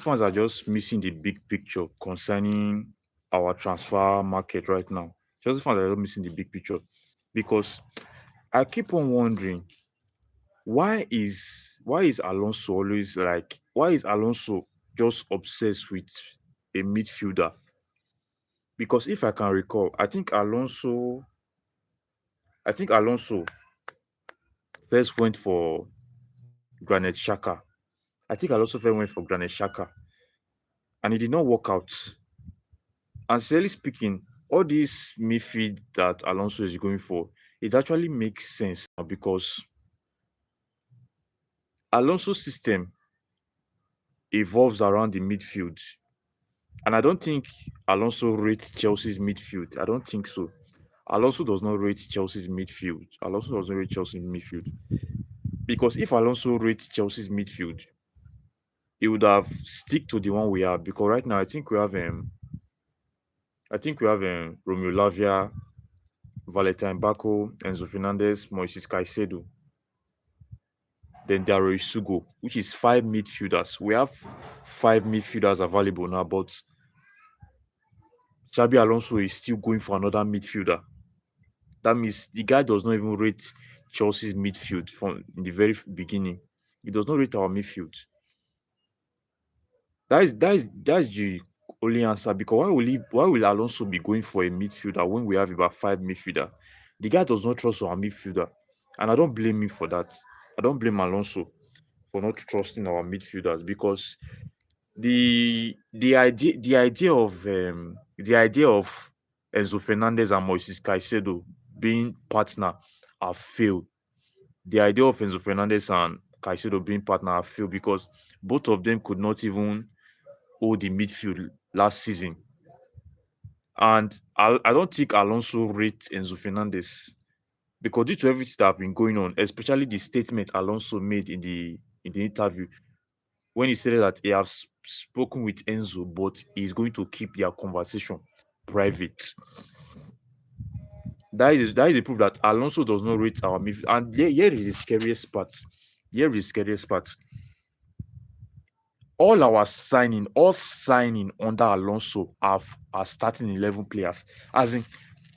fans are just missing the big picture concerning our transfer market right now. Chelsea fans are just missing the big picture because I keep on wondering why is Alonso always like why is Alonso just obsessed with a midfielder? Because if I can recall, I think Alonso first went for Granit Xhaka. I think Alonso first went for Granit Xhaka, and it did not work out. And sincerely speaking, all this midfield that Alonso is going for, it actually makes sense now because Alonso's system evolves around the midfield. And I don't think Alonso rates Chelsea's midfield. I don't think so. Alonso does not rate Chelsea's midfield. Alonso doesn't rate Chelsea's midfield. Because if Alonso rates Chelsea's midfield, he would have stick to the one we have. Because right now I think we have Romeo Lavia, Valentine Bako, Enzo Fernandez, Moises Caicedo, then Dario Sugo, which is five midfielders. We have five midfielders available now, but Xabi Alonso is still going for another midfielder. That means the guy does not even rate Chelsea's midfield from in the very beginning. He does not rate our midfield. That is the only answer. Because why will Alonso be going for a midfielder when we have about five midfielder? The guy does not trust our midfielder, and I don't blame him for that. I don't blame Alonso for not trusting our midfielders because the idea of Enzo Fernandez and Moises Caicedo being partner have failed. The idea of Enzo Fernandez and Caicedo being partner have failed because both of them could not even hold the midfield last season. And I don't think Alonso rates Enzo Fernandez because due to everything that have been going on, especially the statement Alonso made in the interview when he said that he has spoken with Enzo, but he's going to keep their conversation private. That is a proof that Alonso does not rate our midfield. And here is the scariest part. Here is the scariest part. All signing under Alonso are starting 11 players. As in,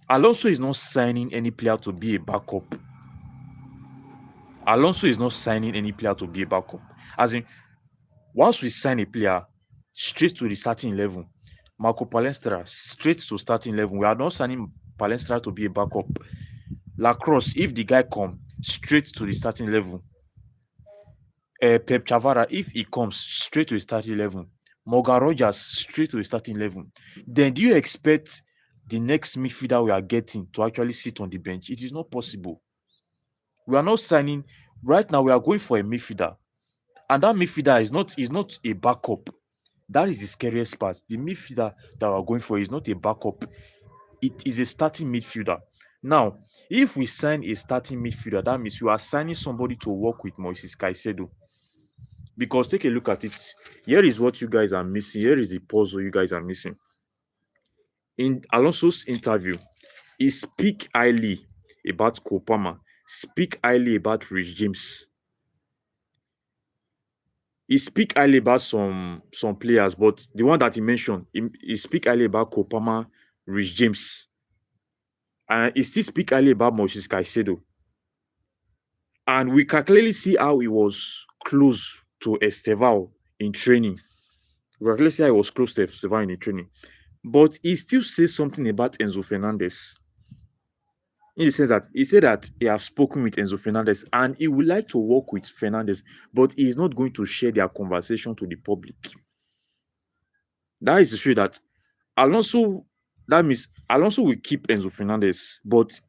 Alonso is not signing any player to be a backup. Alonso is not signing any player to be a backup. As in, once we sign a player, straight to the starting 11. Marco Palestra, straight to starting 11. We are not signing Palestra to be a backup. Lacrosse, if the guy come, straight to the starting 11. Pep Chavara, if he comes, straight to the starting 11. Morgan Rogers, straight to the starting 11. Then do you expect the next midfielder we are getting to actually sit on the bench? It is not possible. We are not signing. Right now, we are going for a midfielder. And that midfielder is not a backup. That is the scariest part. The midfielder that we're going for is not a backup. It is a starting midfielder. Now, if we sign a starting midfielder, that means we are signing somebody to work with Moises Caicedo. Because take a look at it. Here is what you guys are missing. Here is the puzzle you guys are missing. In Alonso's interview, he speak highly about Kopama, speak highly about Rich James. He speak highly about some players, but the one that he mentioned, he speak highly about Kopama, Rich James, and he still speak highly about Moses Caicedo. And we can clearly see how he was close to Estevao in training. We can clearly see how he was close to Estevao in training. But he still says something about Enzo Fernandez. In the sense that he said that he has spoken with Enzo Fernandez and he would like to work with Fernandez, but he is not going to share their conversation to the public. That is to show that Alonso, that means Alonso will keep Enzo Fernandez, but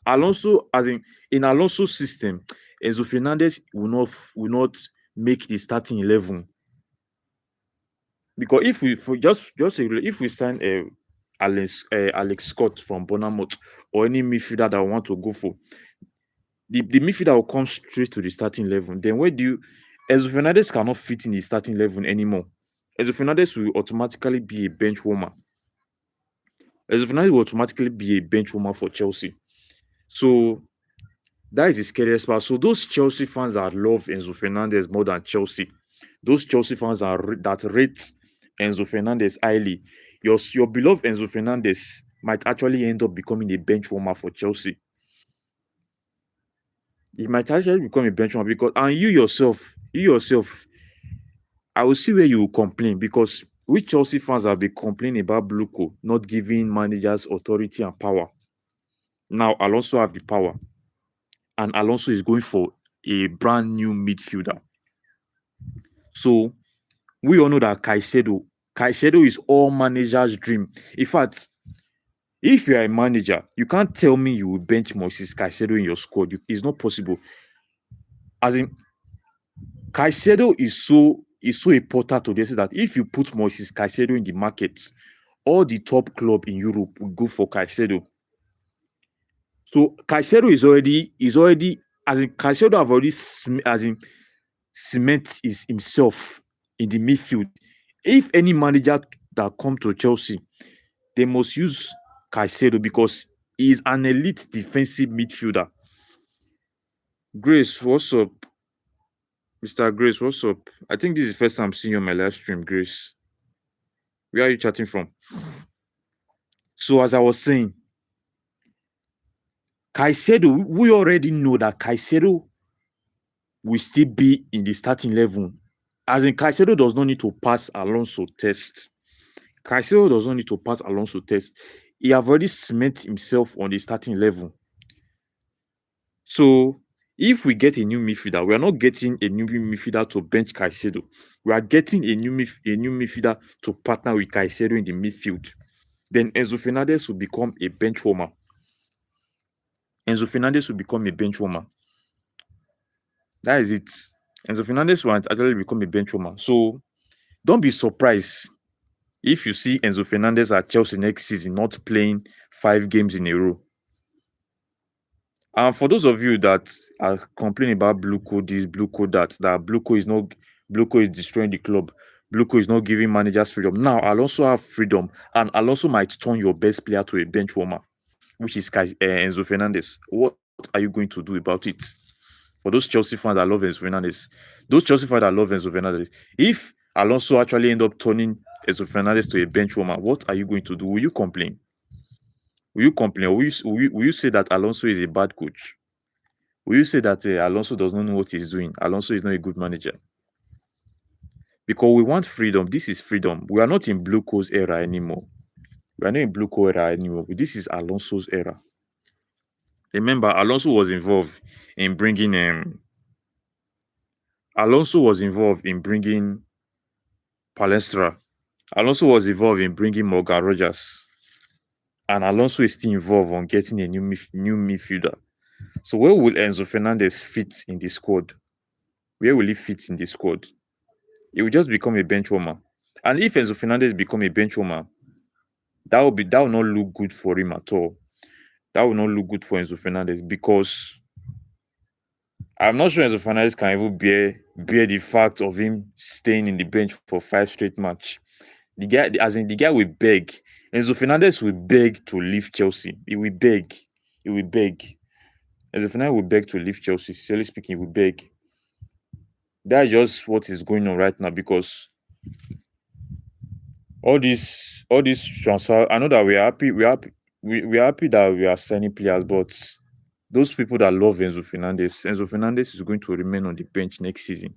Alonso, as in Alonso's system, Enzo Fernandez will not make the starting 11. Because if we for just if we sign Alex Scott from Bournemouth or any midfielder that we want to go for, the midfielder will come straight to the starting 11. Then where do you Enzo Fernandez cannot fit in the starting 11 anymore. Enzo Fernandez will automatically be a bench warmer. Enzo Fernandez will automatically be a bench warmer for Chelsea. So that is the scariest part. So those Chelsea fans that love Enzo Fernandez more than Chelsea, those Chelsea fans that rate Enzo Fernandez highly, your beloved Enzo Fernandez might actually end up becoming a bench warmer for Chelsea. He might actually become a bench warmer because, and you yourself, I will see where you will complain because we Chelsea fans have been complaining about Bluco not giving managers authority and power. Now Alonso have the power, and Alonso is going for a brand new midfielder. So we all know that Caicedo is all managers' dream. In fact, if you are a manager, you can't tell me you will bench Moises Caicedo in your squad. It's not possible. As in, Caicedo is so important to this that if you put Moises Caicedo in the market, all the top club in Europe will go for Caicedo. So Caicedo is already as in Caicedo have already cement is himself in the midfield. If any manager that come to Chelsea, they must use Caicedo because he is an elite defensive midfielder. Grace, what's up? Mr. Grace, what's up? I think this is the first time I'm seeing you on my live stream, Grace. Where are you chatting from? So as I was saying, Caicedo, we already know that Caicedo will still be in the starting level. As in, Caicedo does not need to pass Alonso test. Caicedo does not need to pass Alonso test. He have already cement himself on the starting level. So if we get a new midfielder, we are not getting a new midfielder to bench Caicedo. We are getting a new midfielder to partner with Caicedo in the midfield. Then Enzo Fernandez will become a bench warmer. Enzo Fernandez will become a bench warmer. That is it. Enzo Fernandez will actually become a bench warmer. So don't be surprised if you see Enzo Fernandez at Chelsea next season not playing 5 games in a row. And for those of you that are complaining about Bluco this, Bluco that Bluco is destroying the club, Bluco is not giving managers freedom. Now Alonso have freedom, and Alonso might turn your best player to a bench warmer, which is Enzo Fernandez. What are you going to do about it? For those Chelsea fans that love Enzo Fernandez, if Alonso actually end up turning Enzo Fernandez to a bench warmer, what are you going to do? Will you complain? Will you complain? Or will you say that Alonso is a bad coach? Will you say that Alonso does not know what he's doing? Alonso is not a good manager? Because we want freedom. This is freedom. We are not in Bluco's era anymore. We are not in Bluco era anymore. This is Alonso's era. Remember, Alonso was involved in bringing Palestra. Alonso was involved in bringing Morgan Rogers. And Alonso is still involved on getting a new midfielder. So where will Enzo Fernandez fit in the squad? Where will he fit in the squad? He will just become a bench warmer. And if Enzo Fernandez become a bench warmer, that will not look good for him at all. That will not look good for Enzo Fernandez because I'm not sure Enzo Fernandez can even bear the fact of him staying in the bench for 5 straight matches. The guy will beg. Enzo Fernandez will beg to leave Chelsea. He will beg. Enzo Fernandez will beg to leave Chelsea. Sincerely speaking, he will beg. That's just what is going on right now because all this transfer. I know that we are happy. We are happy that we are signing players, but those people that love Enzo Fernandez is going to remain on the bench next season.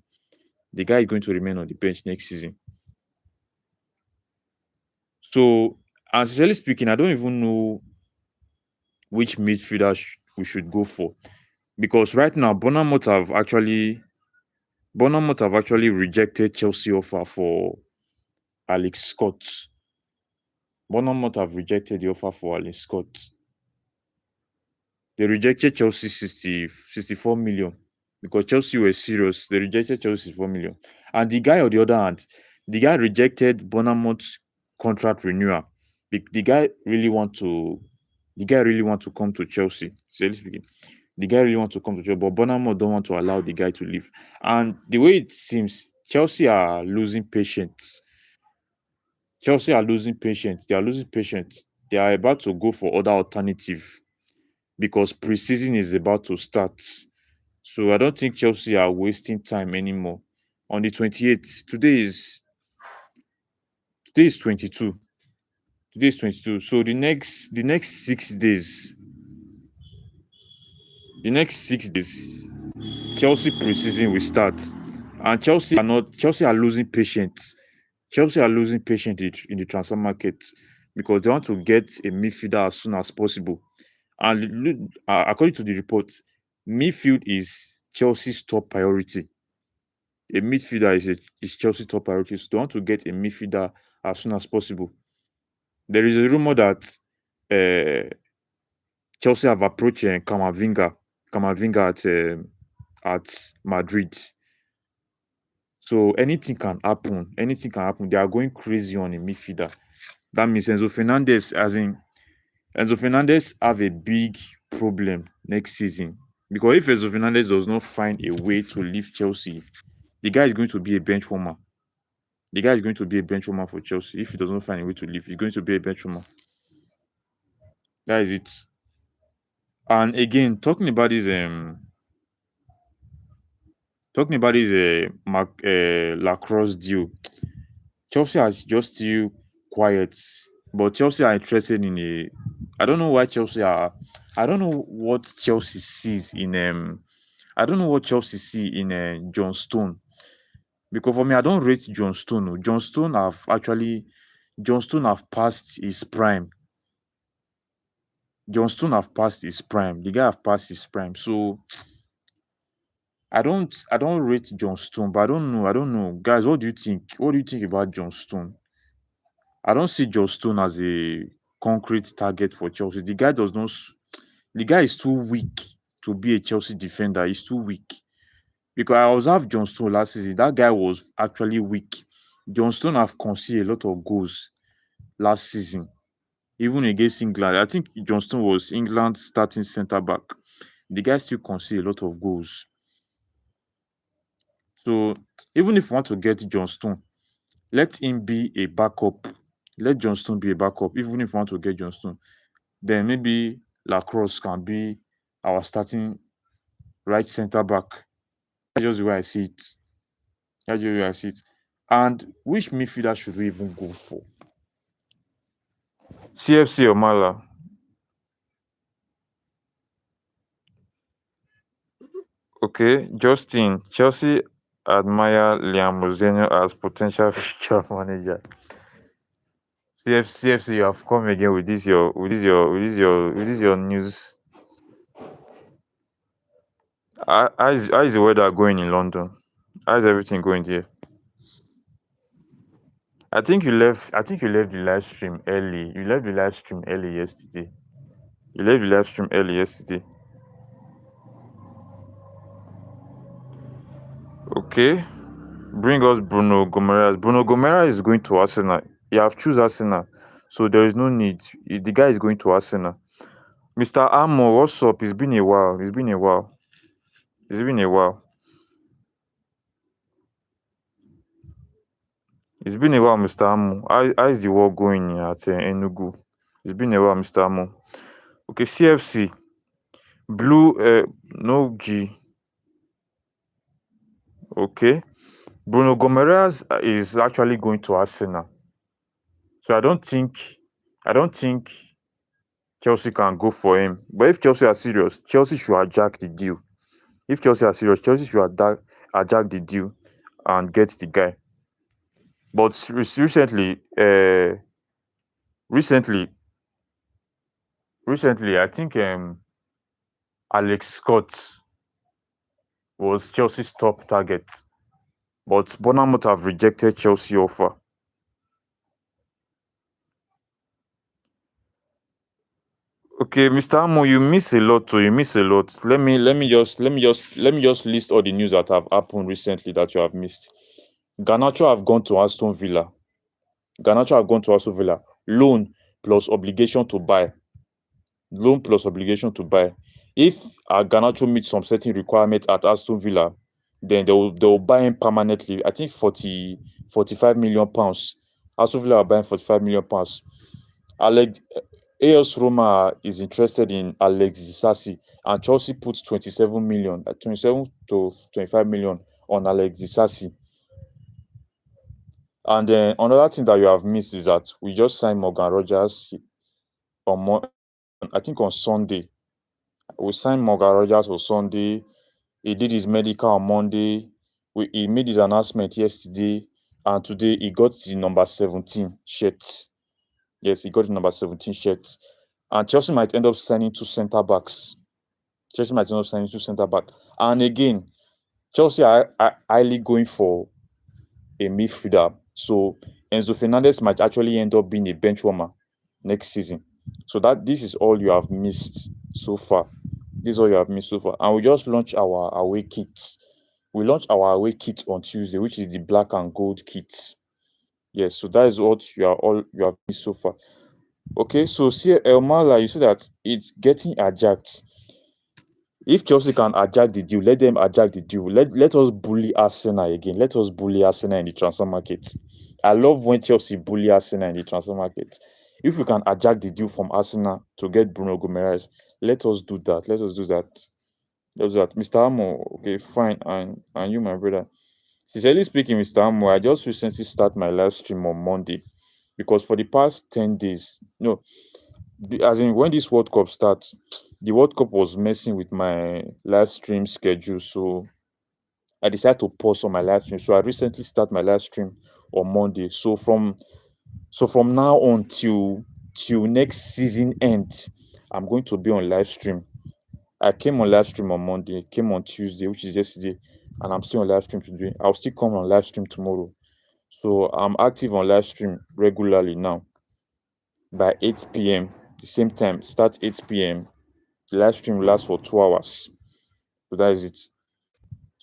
The guy is going to remain on the bench next season. So, and sincerely speaking, I don't even know which midfielder we should go for because right now Bournemouth have actually rejected Chelsea offer for Alex Scott. Bournemouth have rejected the offer for Alex Scott. They rejected Chelsea 64 million because Chelsea were serious. They rejected Chelsea 64 million. And the guy, on the other hand, the guy rejected Bournemouth's contract renewal. The guy really want to come to Chelsea. Seriously speaking, the guy really want to come to Chelsea, but Bournemouth don't want to allow the guy to leave. And the way it seems, Chelsea are losing patience. They are losing patience. They are about to go for other alternative because preseason is about to start. So I don't think Chelsea are wasting time anymore on the 28th. Today is 22. Today is 22. So the next 6 days, Chelsea preseason will start, and Chelsea are losing patience. Chelsea are losing patience in the transfer market because they want to get a midfielder as soon as possible. And according to the reports, midfield is Chelsea's top priority. A midfielder is Chelsea's top priority. So they want to get a midfielder as soon as possible. There is a rumor that uh, Chelsea have approached Kamavinga at Madrid. So anything can happen. Anything can happen. They are going crazy on a midfielder. That means Enzo Fernandez have a big problem next season because if Enzo Fernandez does not find a way to leave Chelsea, the guy is going to be a bench warmer. The guy is going to be a bench warmer for Chelsea. If he does not find a way to leave, he's going to be a bench warmer. That is it. And again, talking about this Lacrosse deal, Chelsea has just still quiet, but Chelsea are interested in a. I don't know why Chelsea are. I don't know what Chelsea sees in I don't know what Chelsea see in John Stone, because for me I don't rate John Stone. Oh. John Stone have passed his prime. John Stone have passed his prime. The guy have passed his prime. So I don't rate John Stone, but I don't know. Guys, what do you think? What do you think about John Stone? I don't see John Stone as a concrete target for Chelsea. The guy is too weak to be a Chelsea defender. He's too weak. Because I observed John Stone last season. That guy was actually weak. John Stone have conceded a lot of goals last season, even against England. I think John Stone was England's starting centre back. The guy still conceded a lot of goals. So even if you want to get John Stone, let him be a backup. Let John Stone be a backup. Even if you want to get John Stone, then maybe Lacrosse can be our starting right centre back. That's just the way I see it. That's just the way I see it. And which midfielder should we even go for? CFC or Mala? Okay, Justin. Chelsea admire Liam Mouzinho as potential future manager. CFC, you have come again with this your news. How is the weather going in London? How is everything going there? I think you left the live stream early. You left the live stream early yesterday. You left the live stream early yesterday. Okay. Bring us Bruno Gomes. Bruno Gomes is going to Arsenal. You have choose Arsenal. So there is no need. The guy is going to Arsenal. Mr. Amo, what's up? It's been a while. It's been a while. It's been a while. It's been a while, Mr. Amo. How is the war going at Enugu? It's been a while, Mr. Amo. Okay, CFC. Blue, no G. Okay. Bruno Gomes is actually going to Arsenal. So I don't think Chelsea can go for him. But if Chelsea are serious, Chelsea should hijack the deal. If Chelsea are serious, Chelsea should hijack the deal and get the guy. But recently, I think Alex Scott was Chelsea's top target, but Bournemouth have rejected Chelsea offer. Okay, Mr. Amo, you miss a lot too. You miss a lot. Let me just list all the news that have happened recently that you have missed. Garnacho have gone to Aston Villa. Loan plus obligation to buy. Loan plus obligation to buy. If Garnacho meets some certain requirements at Aston Villa, then they will buy him permanently. I think 45 million pounds. Aston Villa are buying 45 million pounds. Alex AS Roma is interested in Alex Disasi, and Chelsea puts 27 to 25 million on Alex Disasi. And then another thing that you have missed is that we just signed Morgan Rogers I think on Sunday. We signed Morgan Rogers on Sunday. He did his medical on Monday. He made his announcement yesterday, and today he got the number 17 shirt. Yes, he got the number 17 shirt. And Chelsea might end up signing two centre backs. Chelsea might end up signing two centre back. And again, Chelsea are highly going for a midfielder. So Enzo Fernandez might actually end up being a bench warmer next season. So that this is all you have missed so far. This is all you have missed so far. And we just launched our away kits. We launched our away kit on Tuesday, which is the black and gold kit. Yes, so that is what you have missed so far. Okay, so see Elmala, you see that it's getting ajaxed. If Chelsea can ajak the deal, let them ajak the deal. Let us bully Arsenal again. Let us bully Arsenal in the transfer market. I love when Chelsea bully Arsenal in the transfer market. If we can ajak the deal from Arsenal to get Bruno Gomes, let us do that. Let us do that. Let's do that. Mr. Amo, okay, fine. And you, my brother. Sincerely speaking, Mr. Amo, I just recently start my live stream on Monday because for the past 10 days, no, as in when this World Cup starts, the World Cup was messing with my live stream schedule. So I decided to pause on my live stream. So I recently start my live stream on Monday. So from now on till next season end, I'm going to be on live stream. I came on live stream on Monday, came on Tuesday, which is yesterday, and I'm still on live stream today. I'll still come on live stream tomorrow. So I'm active on live stream regularly now by 8 p.m. The same time, start 8 p.m. The live stream lasts for 2 hours. So that is it.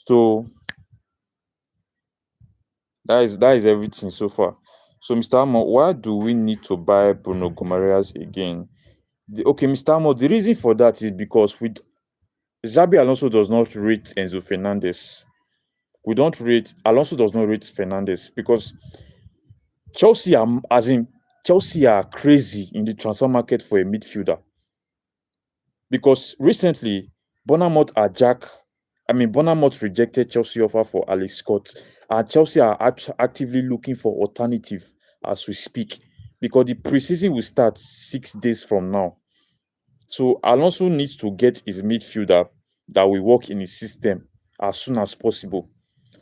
So that is everything so far. So Mr. Amo, why do we need to buy Bruno Gomes again? Okay, Mr. Amo, the reason for that is because with Xabi Alonso does not rate Enzo Fernandez. We don't rate Alonso does not rate Fernandez because Chelsea are crazy in the transfer market for a midfielder. Because recently, Bournemouth rejected Chelsea offer for Alex Scott, and Chelsea are actively looking for alternative as we speak. Because the preseason will start 6 days from now, so Alonso needs to get his midfielder that will work in his system as soon as possible.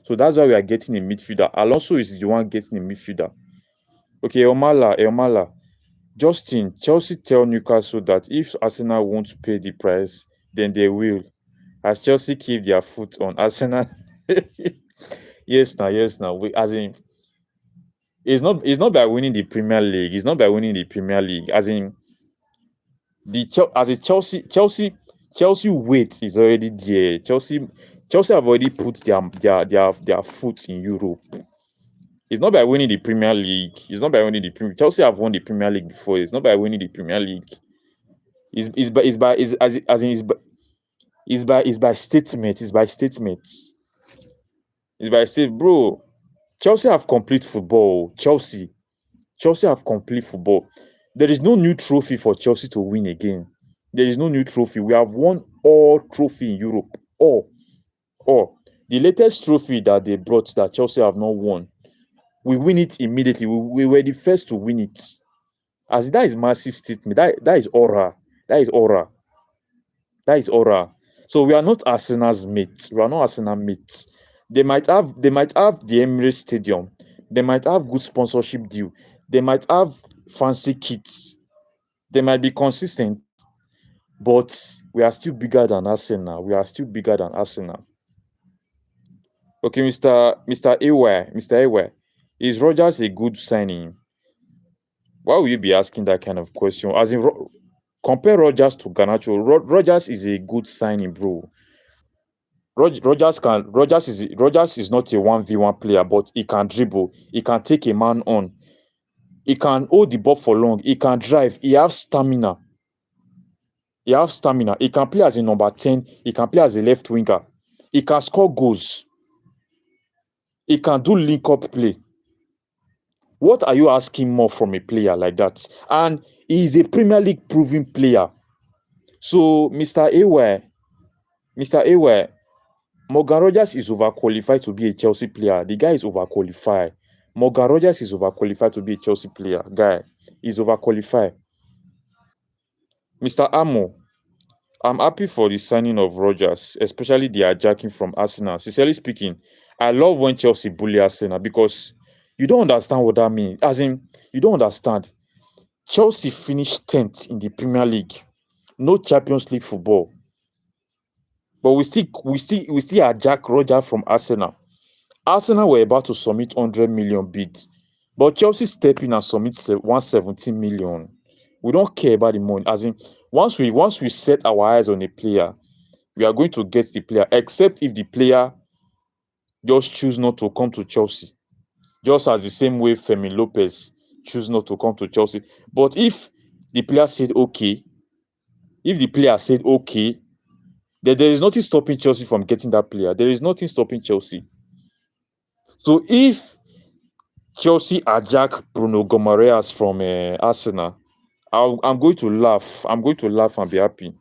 So that's why we are getting a midfielder. Alonso is the one getting a midfielder. Okay, Elmala. Justin, Chelsea tell Newcastle that if Arsenal won't pay the price, then they will. As Chelsea keep their foot on Arsenal. Yes, now. As in, it's not by winning the Premier League. It's not by winning the Premier League. As in, as a Chelsea weight is already there. Chelsea have already put their foot in Europe. It's not by winning the Premier League. It's not by winning the Premier. Chelsea have won the Premier League before. It's not by winning the Premier League. It's by statement. It's by statements. It's by say, bro. Chelsea have complete football. Chelsea have complete football. There is no new trophy for Chelsea to win again. There is no new trophy. We have won all trophy in Europe. All. The latest trophy that they brought that Chelsea have not won, we win it immediately. We were the first to win it. As that is massive statement. That is aura. That is aura. That is aura. So we are not Arsenal's mates. We are not Arsenal mates. They might have the Emirates Stadium. They might have good sponsorship deal. They might have fancy kits. They might be consistent, but we are still bigger than Arsenal. We are still bigger than Arsenal. Okay, Mr. Awa, is Rogers a good signing? Why will you be asking that kind of question? As in, compare Rogers to Garnacho. Rogers is a good signing, bro. Rogers is not a 1v1 player, but he can dribble. He can take a man on. He can hold the ball for long. He can drive. He has stamina. He can play as a number 10. He can play as a left winger. He can score goals. He can do link-up play. What are you asking more from a player like that? And he is a Premier League proven player. So, Mr. Awa, Morgan Rogers is overqualified to be a Chelsea player. The guy is overqualified. Morgan Rogers is overqualified to be a Chelsea player. Guy, he's overqualified. Mr. Amo, I'm happy for the signing of Rogers, especially the hijacking from Arsenal. Sincerely speaking, I love when Chelsea bully Arsenal because you don't understand what that means. As in, you don't understand. Chelsea finished 10th in the Premier League. No Champions League football. But we still hijack Rogers from Arsenal. Arsenal were about to submit 100 million bids, but Chelsea step in and submit 117 million. We don't care about the money. As in, once we set our eyes on a player, we are going to get the player, except if the player just choose not to come to Chelsea. Just as the same way Femi Lopez choose not to come to Chelsea. But the player said okay, if the player said okay, then there is nothing stopping Chelsea from getting that player. There is nothing stopping Chelsea. So if Chelsea hijack Bruno Gomareas from Arsenal, I'm going to laugh. I'm going to laugh and be happy.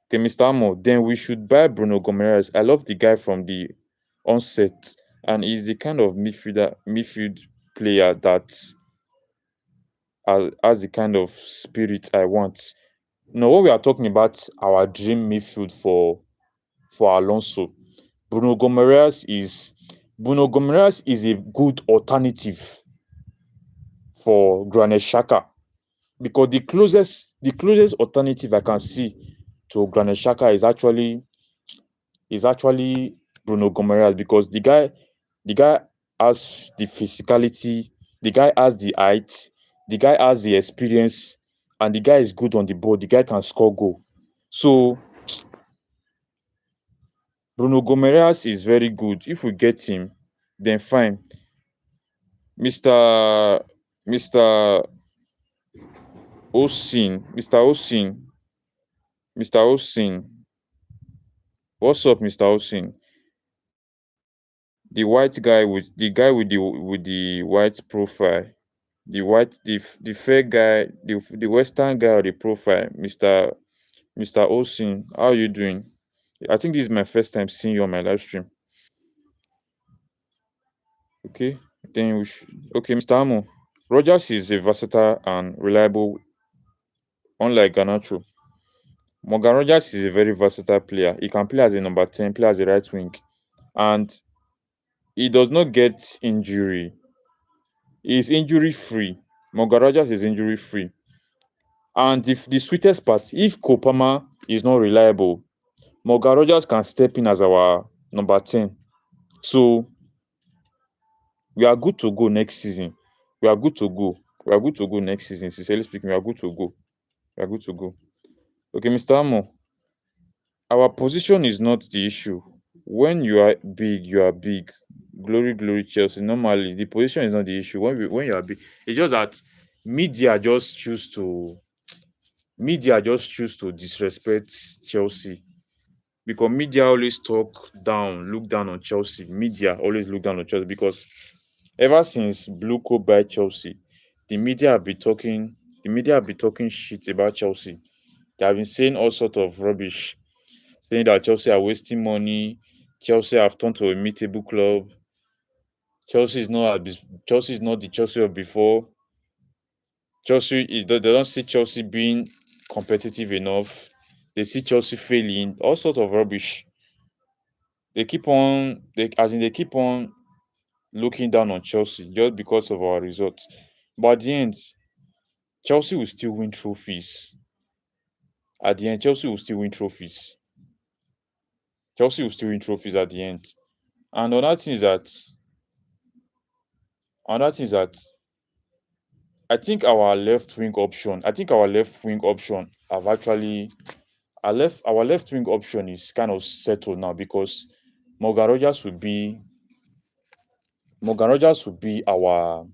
Okay, Mr. Amo, then we should buy Bruno Gomareas. I love the guy from the onset, and he's the kind of midfield player that has the kind of spirit I want. Now, what we are talking about, our dream midfield for Alonso. Bruno Gomareas is a good alternative for Granit Xhaka, because the closest alternative I can see to Granit Xhaka is actually Bruno Gomareas, because the guy has the physicality, the guy has the height, the guy has the experience, and the guy is good on the ball. The guy can score goal. So Bruno Gomareas is very good. If we get him, then fine. Mr. Mr. Osin, Mr. Osin, Mr. Osin. What's up, Mr. Osin? The guy with the white profile. The fair guy, the western guy with the profile, Mr. Osin. How are you doing? I think this is my first time seeing you on my live stream. Okay. Okay, Mr. Amo. Rogers is a versatile and reliable, unlike Ganacho. Morgan Rogers is a very versatile player. He can play as a number 10, play as a right wing, and he does not get injury. He is injury free. Morgan Rogers is injury free. And if the sweetest part, if Kopama is not reliable, Morgan Rogers can step in as our number 10. So we are good to go next season. We are good to go. We are good to go next season. Sincerely speaking, we are good to go. We are good to go. Okay, Mr. Amo, our position is not the issue. When you are big, you are big. Glory, glory, Chelsea. Normally, the position is not the issue. When you are big, it's just that media just choose to disrespect Chelsea, because media always look down on Chelsea. Media always look down on Chelsea because ever since Blue Co buy Chelsea, the media have been talking shit about Chelsea. They have been saying all sort of rubbish, saying that Chelsea are wasting money. Chelsea have turned to a meetable club. Chelsea is not the Chelsea of before. They don't see Chelsea being competitive enough. They see Chelsea failing, all sorts of rubbish. They keep on looking down on Chelsea just because of our results. But at the end, Chelsea will still win trophies. At the end, Chelsea will still win trophies. Chelsea will still win trophies at the end. And another thing is that I think our left wing option have actually our left wing option is kind of settled now, because Morgan Rogers would be Morgan Rogers would be our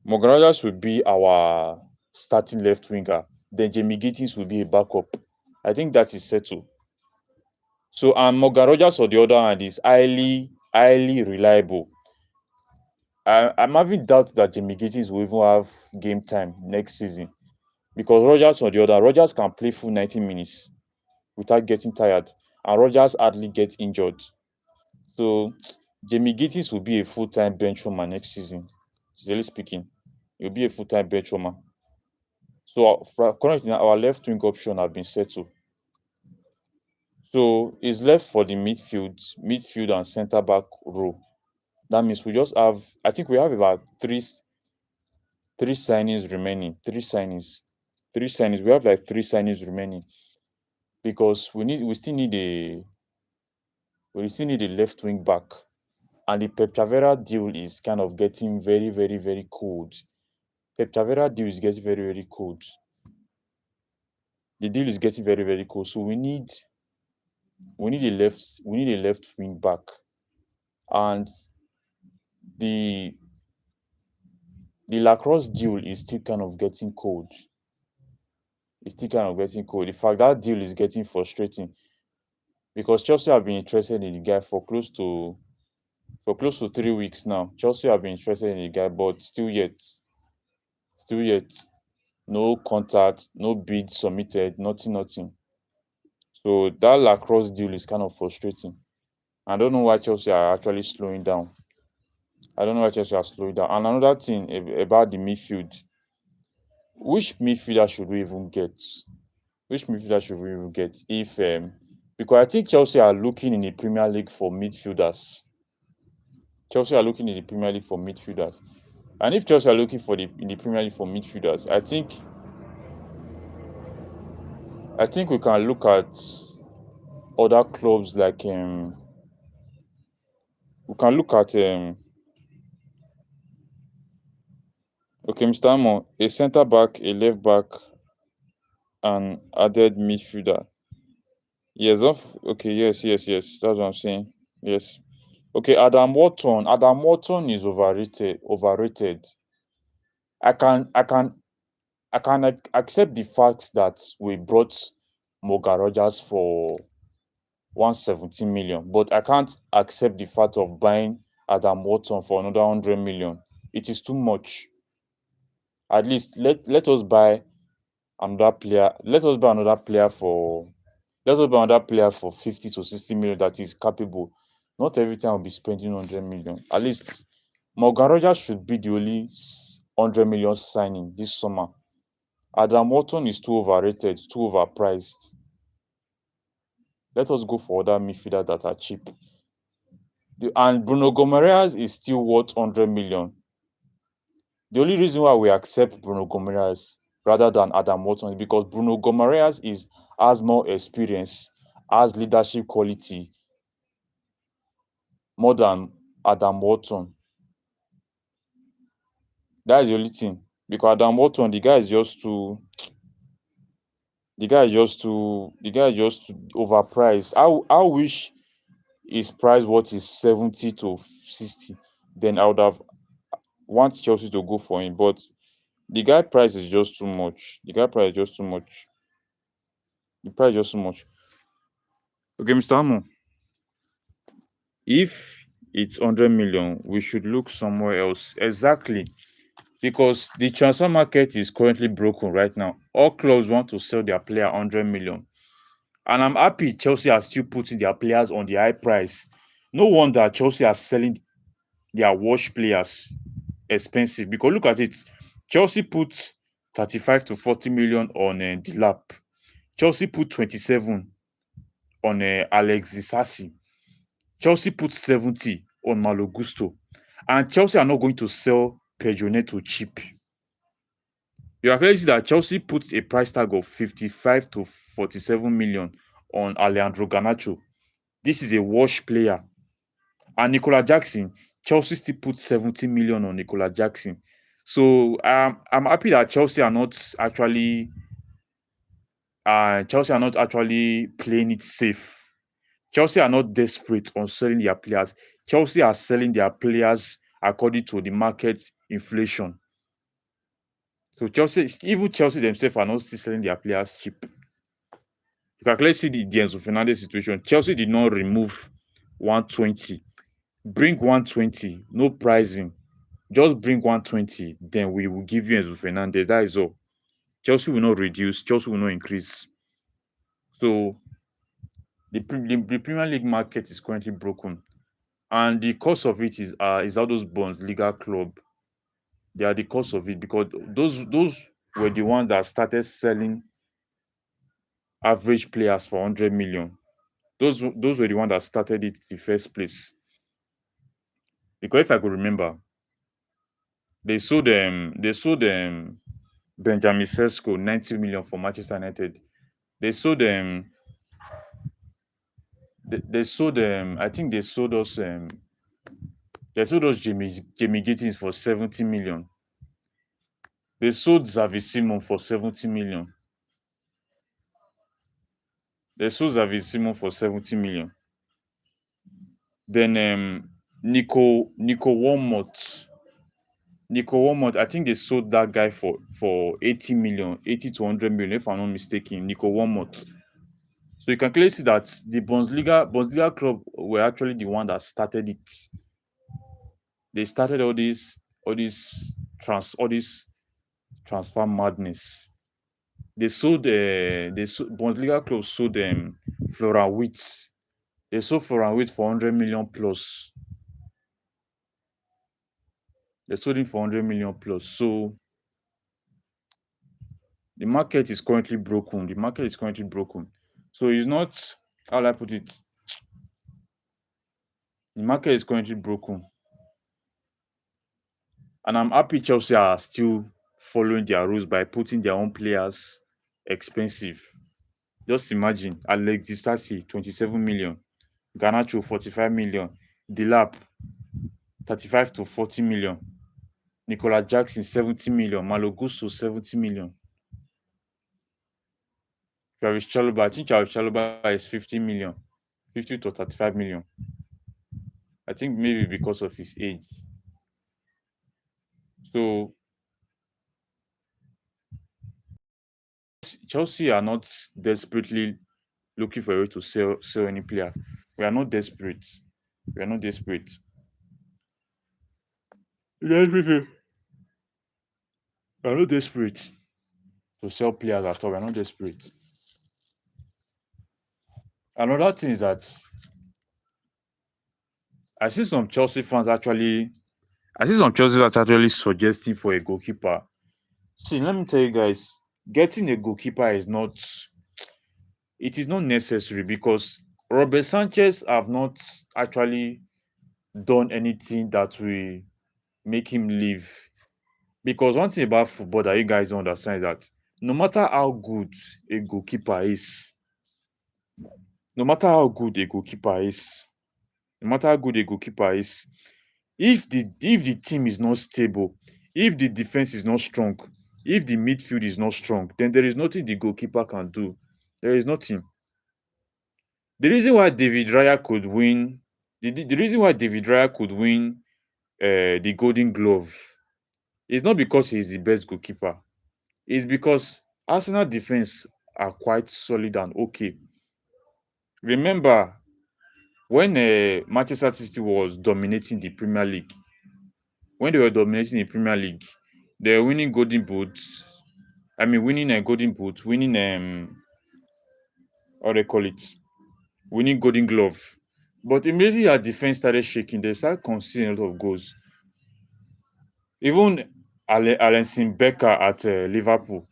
Morgan Rogers would be our starting left winger. Then Jamie Gittins will be a backup. I think that is settled. So, and Morgan Rogers on the other hand is highly reliable. I'm having doubt that Jamie Gittins will even have game time next season, because Rogers can play full 90 minutes without getting tired, and Rogers hardly gets injured. So Jamie Gittins will be a full-time bench warmer next season. Sincerely speaking, he'll be a full-time bench warmer. So currently now, our left wing option have been settled. So it's left for the midfield and centre back row. That means we just have, I think we have about three signings remaining. Three signings. We have like three signings remaining because we still need a left wing back, and the Pep Chavera deal is kind of getting very very very cold. Pep Chavera deal is getting very very cold. The deal is getting very very cold. So we need a left wing back, and the the lacrosse deal is still kind of getting cold. It's still kind of getting cold. In fact, that deal is getting frustrating because Chelsea have been interested in the guy for close to 3 weeks now. Chelsea have been interested in the guy, but still yet, no contact, no bid submitted, nothing, nothing. So that lacrosse deal is kind of frustrating. I don't know why Chelsea are actually slowing down. I don't know why Chelsea are slowing down. And another thing about the midfield, which midfielder should we even get? Which midfielder should we even get? If Because I think Chelsea are looking in the Premier League for midfielders. Chelsea are looking in the Premier League for midfielders. And if Chelsea are looking for the in the Premier League for midfielders, I think we can look at other clubs like we can look at okay, Mr. Amo, a centre back, a left back, and added midfielder. Yes, okay, yes. That's what I'm saying. Yes. Okay, Adam Wharton. Adam Wharton is overrated. Overrated. I can accept the fact that we brought Morgan Rogers for 117 million, but I can't accept the fact of buying Adam Wharton for another 100 million. It is too much. At least let us buy another player. Let us buy another player for 50 to 60 million that is capable. Not every time we'll be spending 100 million. At least Morgan Rogers should be the only 100 million signing this summer. Adam Wharton is too overrated, too overpriced. Let us go for other midfielders that are cheap. And Bruno Gomes is still worth 100 million. The only reason why we accept Bruno Gomes rather than Adam Wharton is because Bruno Gomes has more experience, has leadership quality more than Adam Wharton. That is the only thing. Because Adam Wharton, the guy is just too overpriced. I wish his price what is 70 to 60. Then I would have want Chelsea to go for him. But the guy price is just too much. The guy price is just too much. The price is just too much. Okay, Mr. Amo, if it's 100 million, we should look somewhere else. Exactly. Because the transfer market is currently broken right now. All clubs want to sell their player 100 million. And I'm happy Chelsea are still putting their players on the high price. No wonder Chelsea are selling their wash players expensive. Because look at it. Chelsea put 35 to 40 million on Delap. Chelsea put 27 on Alexis Sassi. Chelsea put 70 on Malo Gusto. And Chelsea are not going to sell Pedro Neto cheap. You are clearly see that Chelsea puts a price tag of 55 to 47 million on Alejandro Garnacho. This is a wash player. And Nicola Jackson, Chelsea still put 70 million on Nicola Jackson. So I'm happy that Chelsea are not actually playing it safe. Chelsea are not desperate on selling their players. Chelsea are selling their players according to the market inflation. So even Chelsea themselves are not still selling their players cheap. You can clearly see the Enzo Fernandez situation. Chelsea did not remove 120. Bring 120, no pricing. Just bring 120, then we will give you Enzo Fernandez. That is all. Chelsea will not reduce, Chelsea will not increase. So the Premier League market is currently broken. And the cause of it is all those Bundesliga club. They are the cause of it because those were the ones that started selling average players for 100 million. Those were the ones that started it in the first place. Because if I could remember, they sold Benjamin Sesko 90 million for Manchester United. They sold they sold I think they sold us Jamie Gittins for 70 million. They sold Xavi Simon for 70 million. They sold Xavi Simon for 70 million. Then Nico Wormont, I think they sold that guy for 80 million, 80 to 100 million, if I'm not mistaken. Nico Wormont. So you can clearly see that the Bundesliga club were actually the one that started it. They started all this transfer madness. Bundesliga club sold Florian Wirtz. They sold Florian Wirtz for 100 million plus. They sold him for 100 million plus. So the market is currently broken. The market is currently broken. So it's not, how will I put it? The market is currently broken. And I'm happy Chelsea are still following their rules by putting their own players expensive. Just imagine Alexis Sassi, 27 million, Garnacho, 45 million, Delap, 35 to 40 million, Nicola Jackson, 70 million, Malo Gusto, 70 million. Travis Chalobah, I think Travis Chalobah is 50 million, 50 to 35 million. I think maybe because of his age. So Chelsea are not desperately looking for a way to sell any player. We are not desperate. We are not desperate. Yes, we are not desperate to sell players at all. We are not desperate. Another thing is that I see some Chelsea fans actually. I see some Chelsea fans actually suggesting for a goalkeeper. See, let me tell you guys, getting a goalkeeper is not. It is not necessary because Robert Sanchez have not actually done anything that will make him leave. Because one thing about football that you guys don't understand is that no matter how good a goalkeeper is, no matter how good a goalkeeper is, no matter how good a goalkeeper is, if the team is not stable, if the defense is not strong, if the midfield is not strong, then there is nothing the goalkeeper can do. There is nothing. The reason why David Raya could win, the reason why David Raya could win the Golden Glove is not because he is the best goalkeeper. It's because Arsenal defense are quite solid and okay. Remember when Manchester City was dominating the Premier League, when they were dominating the Premier League, they were winning Golden Boots. I mean, winning a Golden Boot, winning how they call it, winning Golden Glove. But immediately our defense started shaking. They started conceding a lot of goals. Even Alensin Becker at Liverpool,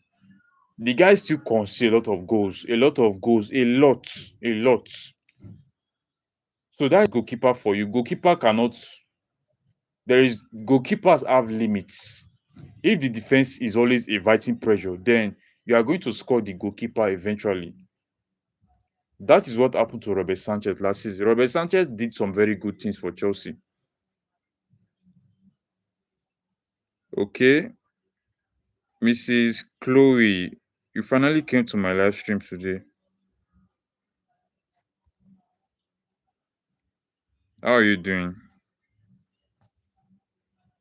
the guy still concede a lot of goals, a lot of goals, a lot, a lot. So that's goalkeeper for you. Goalkeeper cannot. Goalkeepers have limits. If the defense is always inviting pressure, then you are going to score the goalkeeper eventually. That is what happened to Robert Sanchez last season. Robert Sanchez did some very good things for Chelsea. Okay, Mrs. Chloe, you finally came to my live stream today. How are you doing?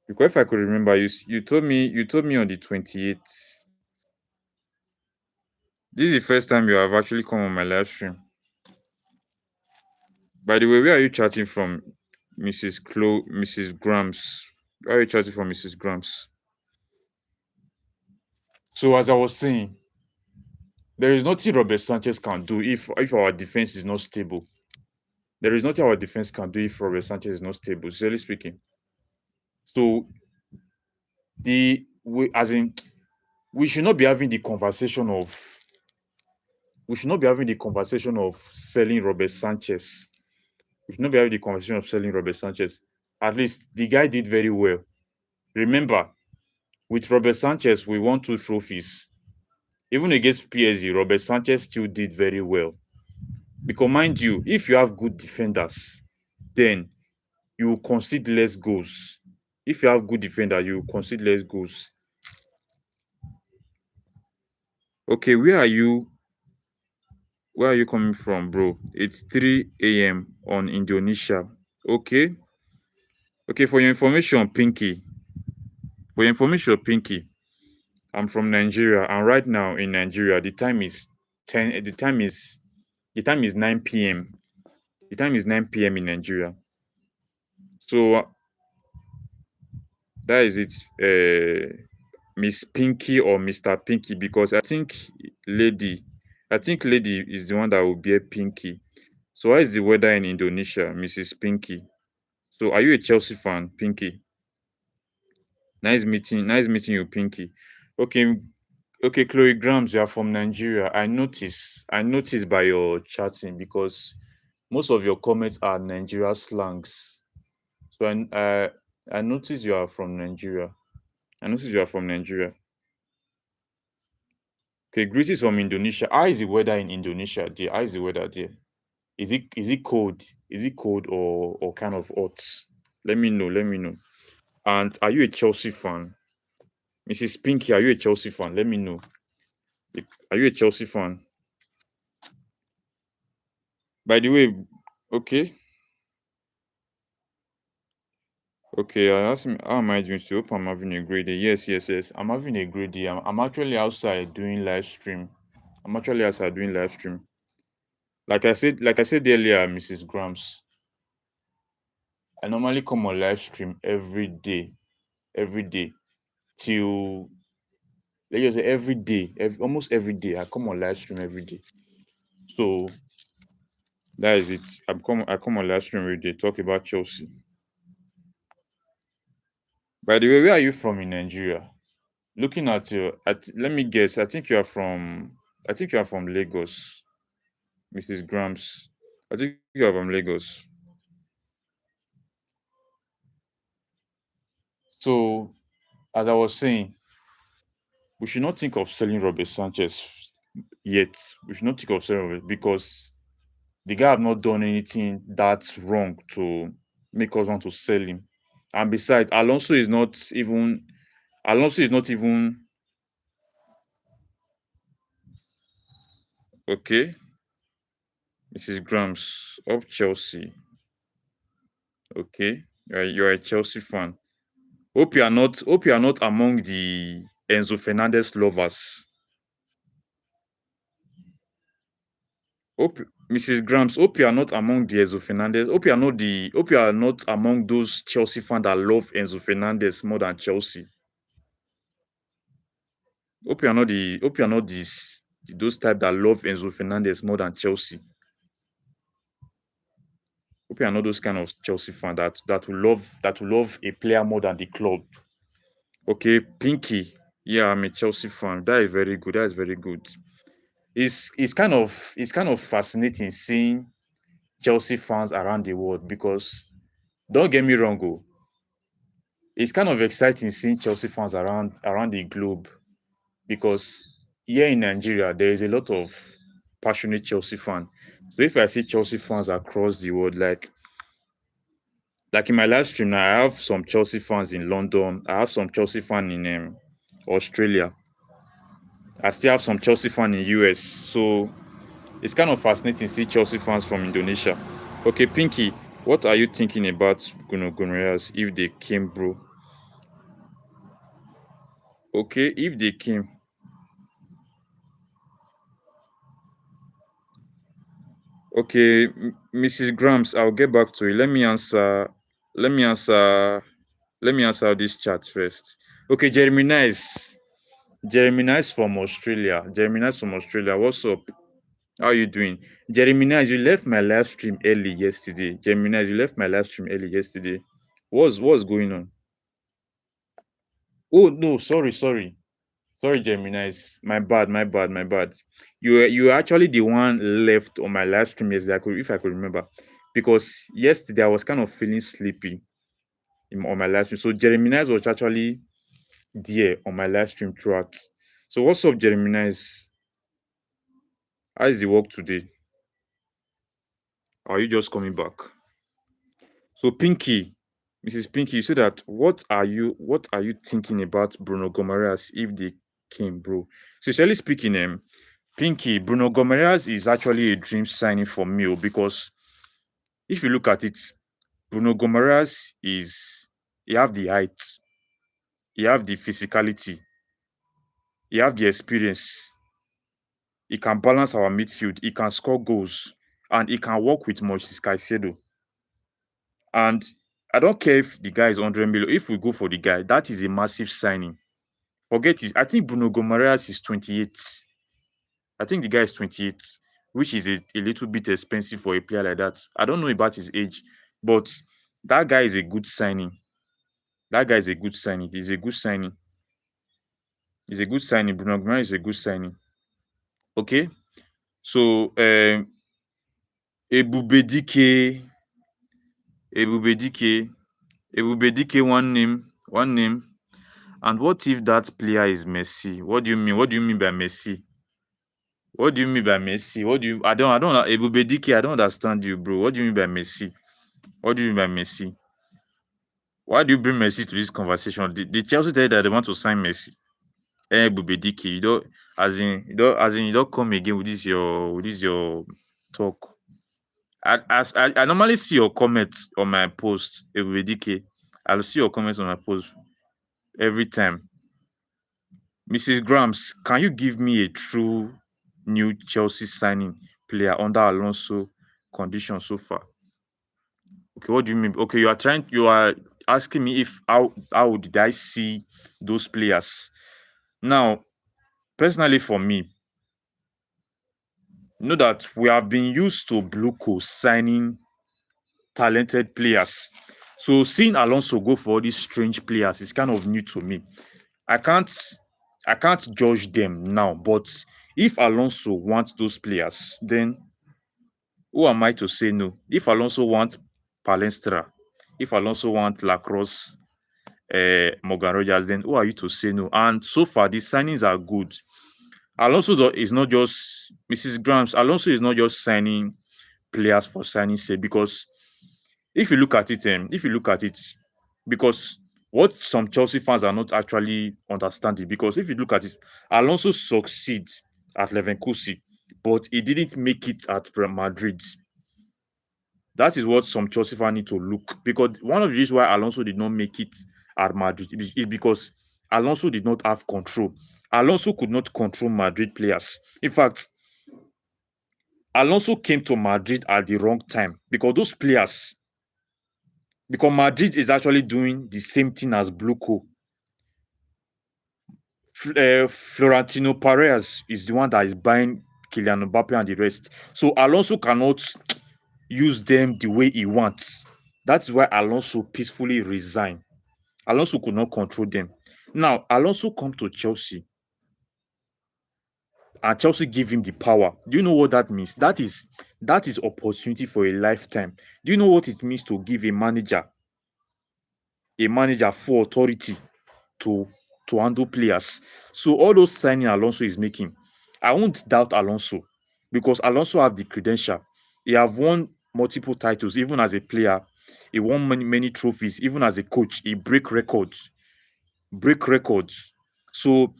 Because if I could remember, you told me on the 28th. This is the first time you have actually come on my live stream. By the way, where are you chatting from, Mrs. Grams? Where are you chatting from, Mrs. Grams? So as I was saying, there is nothing Robert Sanchez can do if our defense is not stable. There is nothing our defense can do if Robert Sanchez is not stable, sincerely speaking. So as in we should not be having the conversation of selling Robert Sanchez. We should not be having the conversation of selling Robert Sanchez. At least the guy did very well. Remember, with Robert Sanchez, we won two trophies. Even against PSG, Robert Sanchez still did very well. Because mind you, if you have good defenders, then you will concede less goals. If you have good defender, you will concede less goals. Okay, where are you? Where are you coming from, bro? It's 3 a.m. on Indonesia. Okay. Okay, for your information, Pinky. For your information, Pinky, I'm from Nigeria, and right now in Nigeria, the time is 10. The time is 9 p.m. The time is 9 p.m. in Nigeria. So that is it, Miss Pinky or Mr. Pinky, because I think lady is the one that will bear Pinky. So how is the weather in Indonesia, Mrs. Pinky? So are you a Chelsea fan, Pinky? Nice meeting you, Pinky. Okay, okay, Chloe Grams, you are from Nigeria. I noticed by your chatting because most of your comments are Nigeria slangs. So I noticed you are from Nigeria. I noticed you are from Nigeria. Okay, greetings from Indonesia. How is the weather in Indonesia, dear? How is the weather there? Is it cold? Is it cold or kind of hot? Let me know. Let me know. And are you a Chelsea fan? Mrs. Pinky, are you a Chelsea fan? Let me know. Are you a Chelsea fan? By the way, okay. Okay, I asked me how am I doing? So hope I'm having a great day. Yes, yes, yes. I'm having a great day. I'm actually outside doing live stream. I'm actually outside doing live stream. Like I said earlier, Mrs. Grams, I normally come on live stream every day till let's just say every day, almost every day. I come on live stream every day. So that is it. I come on live stream every day, talk about Chelsea. By the way, where are you from in Nigeria? Looking at let me guess. I think you are from Lagos, Mrs. Grams. I think you are from Lagos. So as I was saying, we should not think of selling Robert Sanchez yet. We should not think of selling Robert because the guy have not done anything that's wrong to make us want to sell him. And besides, Alonso is not even okay. Mrs. Grams of Chelsea. Okay. You're a Chelsea fan. Hope you are not among the Enzo Fernandez lovers. Hope Mrs. Grams, hope you are not among the Enzo Fernandez. Hope you are not among those Chelsea fans that love Enzo Fernandez more than Chelsea. Hope you are not those type that love Enzo Fernandez more than Chelsea. Hope you are not those kind of Chelsea fan that will love a player more than the club. Okay, Pinky. Yeah, I'm a Chelsea fan. That is very good. That is very good. It's kind of fascinating seeing Chelsea fans around the world because don't get me wrong, it's kind of exciting seeing Chelsea fans around the globe because here in Nigeria there is a lot of passionate Chelsea fan. So if I see Chelsea fans across the world, like in my live stream now, I have some Chelsea fans in London. I have some Chelsea fan in Australia. I still have some Chelsea fan in US. So it's kind of fascinating to see Chelsea fans from Indonesia. Okay, Pinky, what are you thinking about gonorrheas if they came, bro? Okay, if they came. Okay, Mrs. Grams, I'll get back to you. Let me answer. Let me answer this chat first. Okay, Jeremy Nice. Jeremy Nice from Australia. Jeremy Nice from Australia. What's up? How you doing? Jeremiah, you left my live stream early yesterday. Jeremiah, you left my live stream early yesterday. What's going on? Oh no, sorry. Sorry, Jeremiah. My bad, my bad, my bad. You were actually the one left on my live stream yesterday, if I could remember. Because yesterday I was kind of feeling sleepy on my live stream. So Jeremiah was actually there on my live stream throughout. So what's up, Jeremiah? How is the work today? Or are you just coming back? So Pinky, Mrs. Pinky, you said that what are you thinking about Bruno Gomareas if they came, bro? Sincerely speaking, Pinky, Bruno Gomareas is actually a dream signing for me because if you look at it, Bruno Gomareas is he have the height, he have the physicality, he have the experience, he can balance our midfield, he can score goals, and he can work with Moises Caicedo. And I don't care if the guy is 100 million. If we go for the guy, that is a massive signing. Forget it. I think Bruno Gomareas is 28. I think the guy is 28, which is a little bit expensive for a player like that. I don't know about his age, but that guy is a good signing. That guy is a good signing. He's a good signing. He's a good signing. Bruno Gomareas is a good signing. Okay. So Ebubedike, Ebubedike, Ebubedike, one name. And what if that player is Messi? What do you mean? What do you mean by Messi? What do you mean by Messi? What do you? I don't. Ebubedike, I don't understand you, bro. What do you mean by Messi? What do you mean by Messi? Why do you bring Messi to this conversation? Did Chelsea tell you that they want to sign Messi? Ebubedike, you don't, you don't come again with this your talk. I normally see your comments on my post, Ebubedike. I'll see your comments on my post every time. Mrs. Grams, can you give me a true new Chelsea signing player under Alonso condition so far? Okay, what do you mean? Okay, you are asking me if how did I see those players? Now, personally for me, know that we have been used to Bluco signing talented players. So seeing Alonso go for all these strange players is kind of new to me. I can't I can't judge them now, but if Alonso wants those players, then who am I to say no? If Alonso wants Palestra, if Alonso wants Lacrosse, Morgan Rogers, then who are you to say no? And so far, the signings are good. Is not just Mrs. Grams. Alonso is not just signing players for signing sake because if you look at it, because what some Chelsea fans are not actually understanding, because if you look at it, Alonso succeeds at Leverkusen, but he didn't make it at Madrid. That is what some Chelsea fans need to look, because one of the reasons why Alonso did not make it at Madrid is because Alonso did not have control. Alonso could not control Madrid players. In fact, Alonso came to Madrid at the wrong time because those players, because Madrid is actually doing the same thing as Bluco. Florentino Perez is the one that is buying Kylian Mbappe and the rest. So Alonso cannot use them the way he wants. That's why Alonso peacefully resigned. Alonso could not control them. Now Alonso come to Chelsea and Chelsea give him the power. Do you know what that means? That is opportunity for a lifetime. Do you know what it means to give a manager full authority to handle players? So all those signing Alonso is making, I won't doubt Alonso because Alonso have the credential. He have won multiple titles even as a player. He won many trophies even as a coach. He break records. Break records. So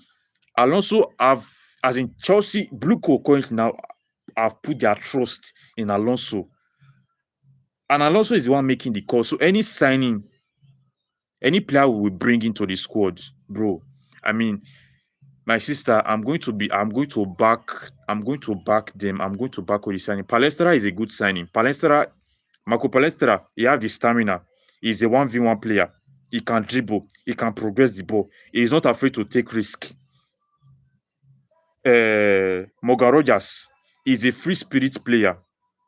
Alonso have, as in Chelsea, Bluco currently now have put their trust in Alonso. And Alonso is the one making the call. So any signing, any player we will bring into the squad, bro. I mean, my sister, I'm going to back them. I'm going to back all the signing. Palestra is a good signing. Marco Palestra, he have the stamina. He's a 1v1 player. He can dribble. He can progress the ball. He is not afraid to take risk. Morgan Rogers. He's a free spirit player.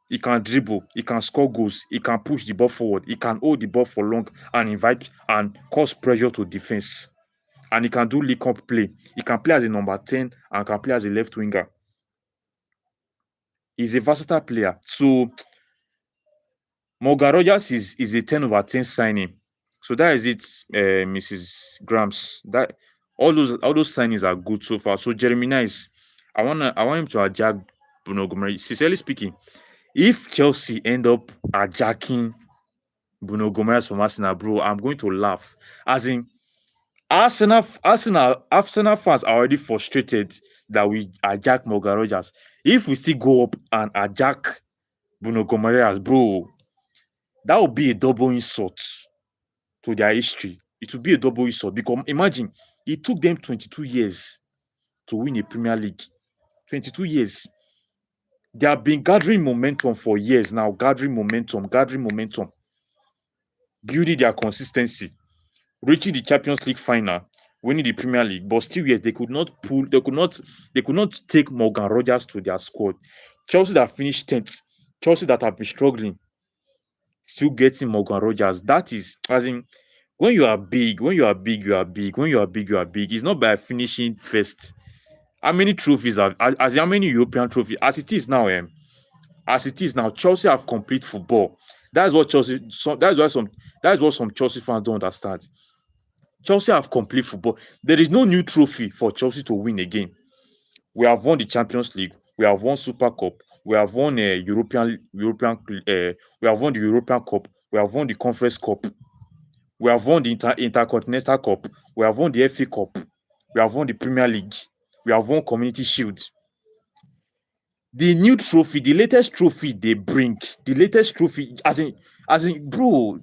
He can dribble, he can score goals, he can push the ball forward, he can hold the ball for long and invite and cause pressure to defense. And he can do link up play. He can play as a number 10 and can play as a left winger. He's a versatile player. So Morgan Rogers is a 10 over 10 signing. So that is it, Mrs. Grams. That all those signings are good so far. So Jeremy Nice, I want him to hijack Bruno Gomes. Sincerely speaking, if Chelsea end up hijacking Bruno Gomes from Arsenal, bro, I'm going to laugh. As in, Arsenal fans are already frustrated that we hijack Morgan Rogers. If we still go up and hijack Bruno Gomes, bro, that would be a double insult to their history. It would be a double insult because imagine it took them 22 years to win a Premier League. 22 years. They have been gathering momentum for years now, gathering momentum, building their consistency, reaching the Champions League final, winning the Premier League, but still yet they could not take Morgan Rogers to their squad. Chelsea that finished 10th, Chelsea that have been struggling, still getting Morgan Rogers. That is, as in, when you are big, when you are big, you are big. When you are big, you are big. It's not by finishing first. How many trophies have, as how many European trophies? As it is now, Chelsea have complete football. That's what Chelsea. That's what some Chelsea fans don't understand. Chelsea have complete football. There is no new trophy for Chelsea to win again. We have won the Champions League. We have won Super Cup. We have won European. We have won the European Cup. We have won the Conference Cup. We have won the Intercontinental Cup. We have won the FA Cup. We have won the Premier League. We have won Community Shield. The new trophy, the latest trophy they bring, the latest trophy, bro,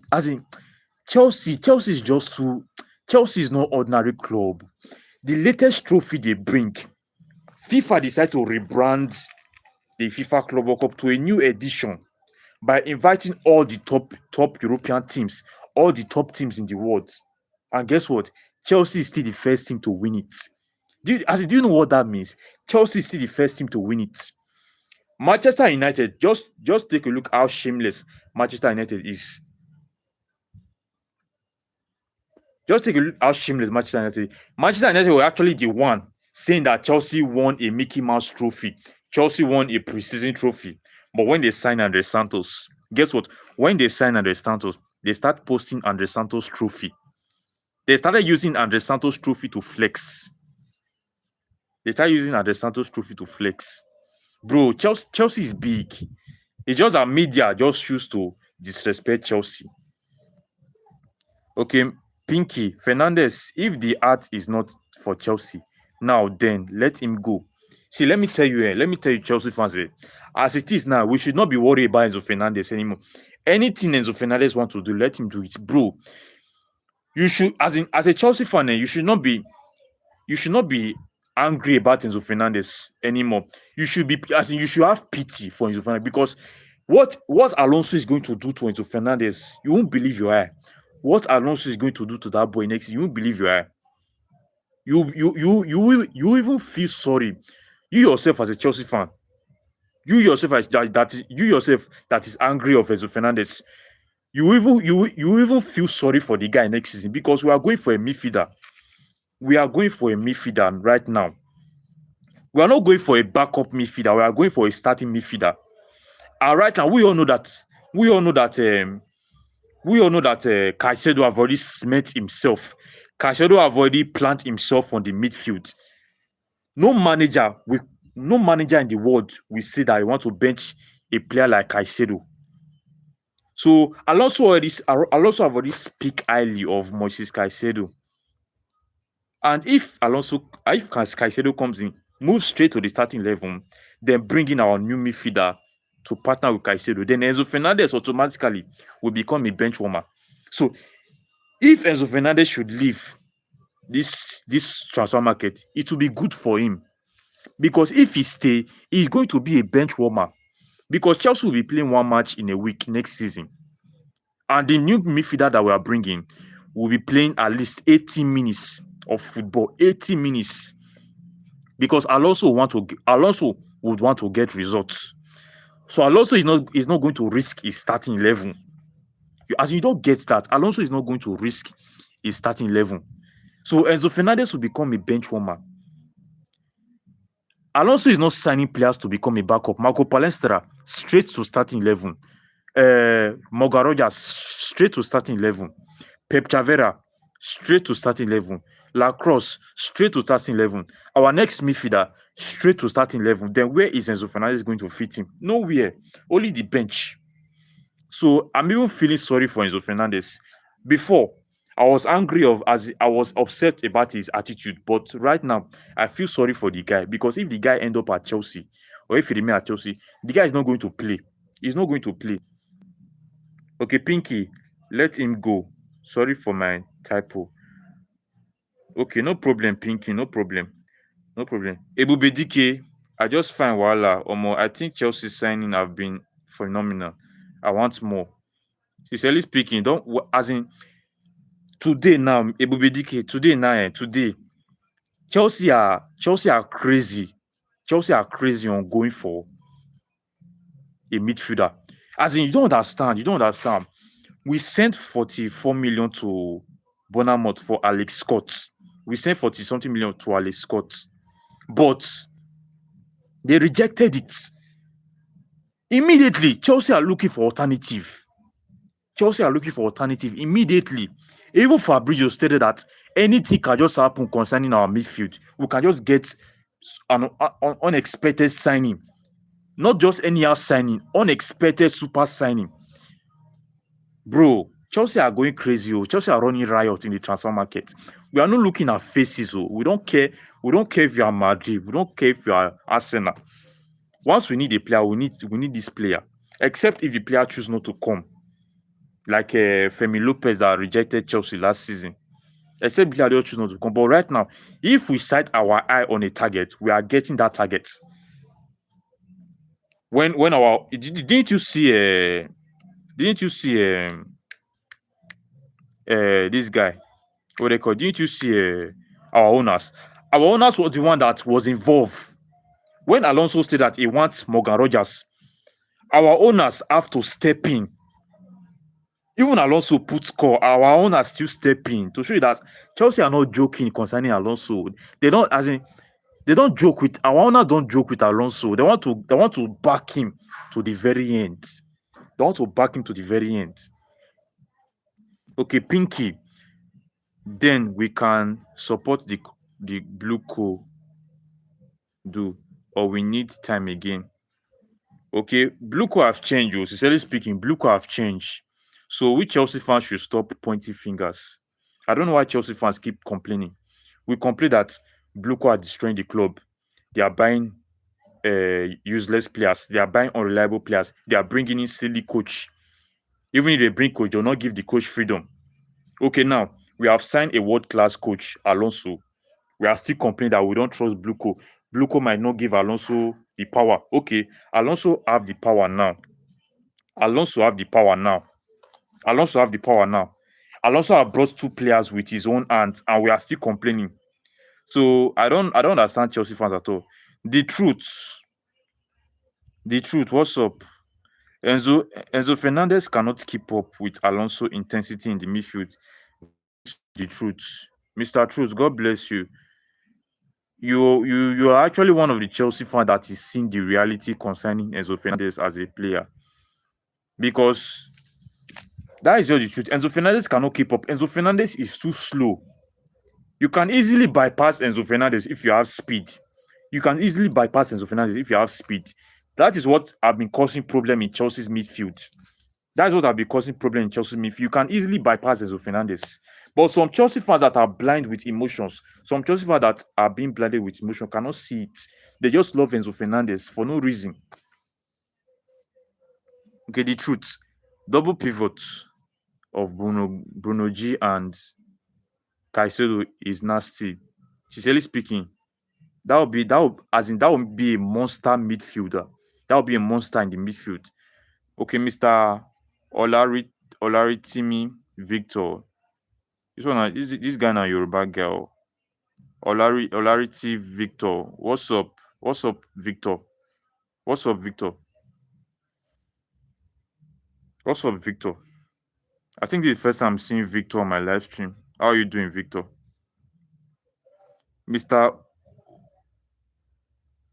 Chelsea is just too. Chelsea is no ordinary club. The latest trophy they bring, FIFA decided to rebrand the FIFA Club World Cup to a new edition by inviting all the top European teams, all the top teams in the world. And guess what? Chelsea is still the first team to win it. Do you know what that means? Chelsea is still the first team to win it. Manchester United, just take a look how shameless Manchester United is. Just take a look how shameless Manchester United is. Manchester United were actually the one saying that Chelsea won a Mickey Mouse trophy. Chelsea won a preseason trophy. But when they signed Andre Santos, guess what? When they signed Andre Santos, they start posting Andre Santos trophy. They started using Andre Santos trophy to flex. Bro, Chelsea is big. It's just that media just choose to disrespect Chelsea. Okay, Pinky, Fernandez, if the art is not for Chelsea, now then let him go. See, let me tell you, Chelsea fans, as it is now, we should not be worried about Enzo Fernandez anymore. Anything Enzo Fernandez wants to do, let him do it, bro. You should, as a Chelsea fan, you should not be angry about Enzo Fernandez anymore. You should have pity for Enzo Fernandez, because what Alonso is going to do to Enzo Fernandez, you won't believe your eye. What Alonso is going to do to that boy next, you won't believe your eye. You even feel sorry. You yourself as a Chelsea fan, you yourself that is angry of Enzo Fernandez, you even feel sorry for the guy next season, because we are going for a midfielder. We are going for a midfielder right now. We are not going for a backup midfielder. We are going for a starting midfielder. And right now, we all know that Caicedo have already cement himself. Caicedo have already planted himself on the midfield. No manager in the world will say that he want to bench a player like Caicedo. So Alonso have already speak highly of Moises Caicedo. And if Caicedo comes in, move straight to the starting level, then bring in our new midfielder to partner with Caicedo, then Enzo Fernandez automatically will become a bench warmer. So if Enzo Fernandez should leave this transfer market, it will be good for him. Because if he stay, he's going to be a bench warmer. Because Chelsea will be playing one match in a week next season. And the new midfielder that we are bringing will be playing at least 80 minutes of football. 80 minutes. Because Alonso would want to get results. So Alonso is not going to risk his starting 11. As you don't get that, Alonso is not going to risk his starting 11. So Enzo Fernandez will become a bench warmer. Alonso is not signing players to become a backup. Marco Palestra, straight to starting 11. Morgan Rogers, straight to starting 11. Pep Chavera, straight to starting 11. Lacrosse, straight to starting 11. Our next midfielder, straight to starting 11. Then where is Enzo Fernandez going to fit him? Nowhere. Only the bench. So I'm even feeling sorry for Enzo Fernandez. Before, I was angry as I was upset about his attitude, but right now I feel sorry for the guy, because if the guy end up at Chelsea, or if he remain at Chelsea, the guy is not going to play. He's not going to play. Okay, Pinky, let him go. Sorry for my typo. Okay, no problem, Pinky, no problem. No problem. Ebube Dike, I just find Wala. Omo, I think Chelsea signing have been phenomenal. I want more. Sincerely speaking, don't as in today now, Ebube Dike, today now, today, Chelsea are crazy. Chelsea are crazy on going for a midfielder. As in, you don't understand. You don't understand. We sent 44 million to Bournemouth for Alex Scott. We sent 40 something million to Alex Scott, but they rejected it. Immediately, Chelsea are looking for alternative. Chelsea are looking for alternative immediately. Even Fabrizio stated that anything can just happen concerning our midfield. We can just get an unexpected signing. Not just any other signing, unexpected super signing. Bro, Chelsea are going crazy. Oh. Chelsea are running riot in the transfer market. We are not looking at faces. Oh. We don't care. We don't care if you are Madrid. We don't care if you are Arsenal. Once we need a player, we need this player. Except if the player choose not to come. Like Femi Lopez that rejected Chelsea last season. Except the player choose not to come. But right now, if we set our eye on a target, we are getting that target. When our didn't you see this guy, what they call, didn't you see our owners? Our owners was the one that was involved when Alonso said that he wants Morgan Rogers. Our owners have to step in. Even Alonso put score, our owners still step in to show you that Chelsea are not joking concerning Alonso. They don't, as in, they don't joke with our owners. Don't joke with Alonso. They want to back him to the very end. They want to back him to the very end. Okay, Pinky. Then we can support the blue co do, or we need time again. Okay, blue co have changed. Oh, sincerely speaking, blue co have changed. So we Chelsea fans should stop pointing fingers. I don't know why Chelsea fans keep complaining. We complain that blue co are destroying the club. They are buying useless players. They are buying unreliable players. They are bringing in silly coach. Even if they bring coach, they will not give the coach freedom. Okay, now we have signed a world-class coach, Alonso. We are still complaining that we don't trust Bluco. Bluco might not give Alonso the power. Okay, Alonso have the power now. Alonso have the power now. Alonso have the power now. Alonso have brought 2 players with his own hands, and we are still complaining. So I don't understand Chelsea fans at all. The truth, what's up? Enzo Fernandez cannot keep up with Alonso intensity in the midfield. The truth. Mr. Truth, God bless you. You are actually one of the Chelsea fans that is seeing the reality concerning Enzo Fernandez as a player. Because that is just the truth. Enzo Fernandez cannot keep up. Enzo Fernandez is too slow. You can easily bypass Enzo Fernandez if you have speed. You can easily bypass Enzo Fernandez if you have speed. That is what have been causing problem in Chelsea's midfield. That is what have been causing problem in Chelsea's midfield. You can easily bypass Enzo Fernandez. But some Chelsea fans that are blind with emotions, some Chelsea fans that are being blinded with emotion cannot see it. They just love Enzo Fernandez for no reason. Okay, the truth. Double pivot of Bruno G and Caicedo is nasty. Sincerely speaking, that would be a monster midfielder. That would be a monster in the midfield. Okay, Mr. Olaritimi Victor. This guy now Yoruba girl. Olariti Victor. What's up? What's up, Victor? What's up, Victor? What's up, Victor? I think this is the first time I'm seeing Victor on my live stream. How are you doing, Victor? Mr.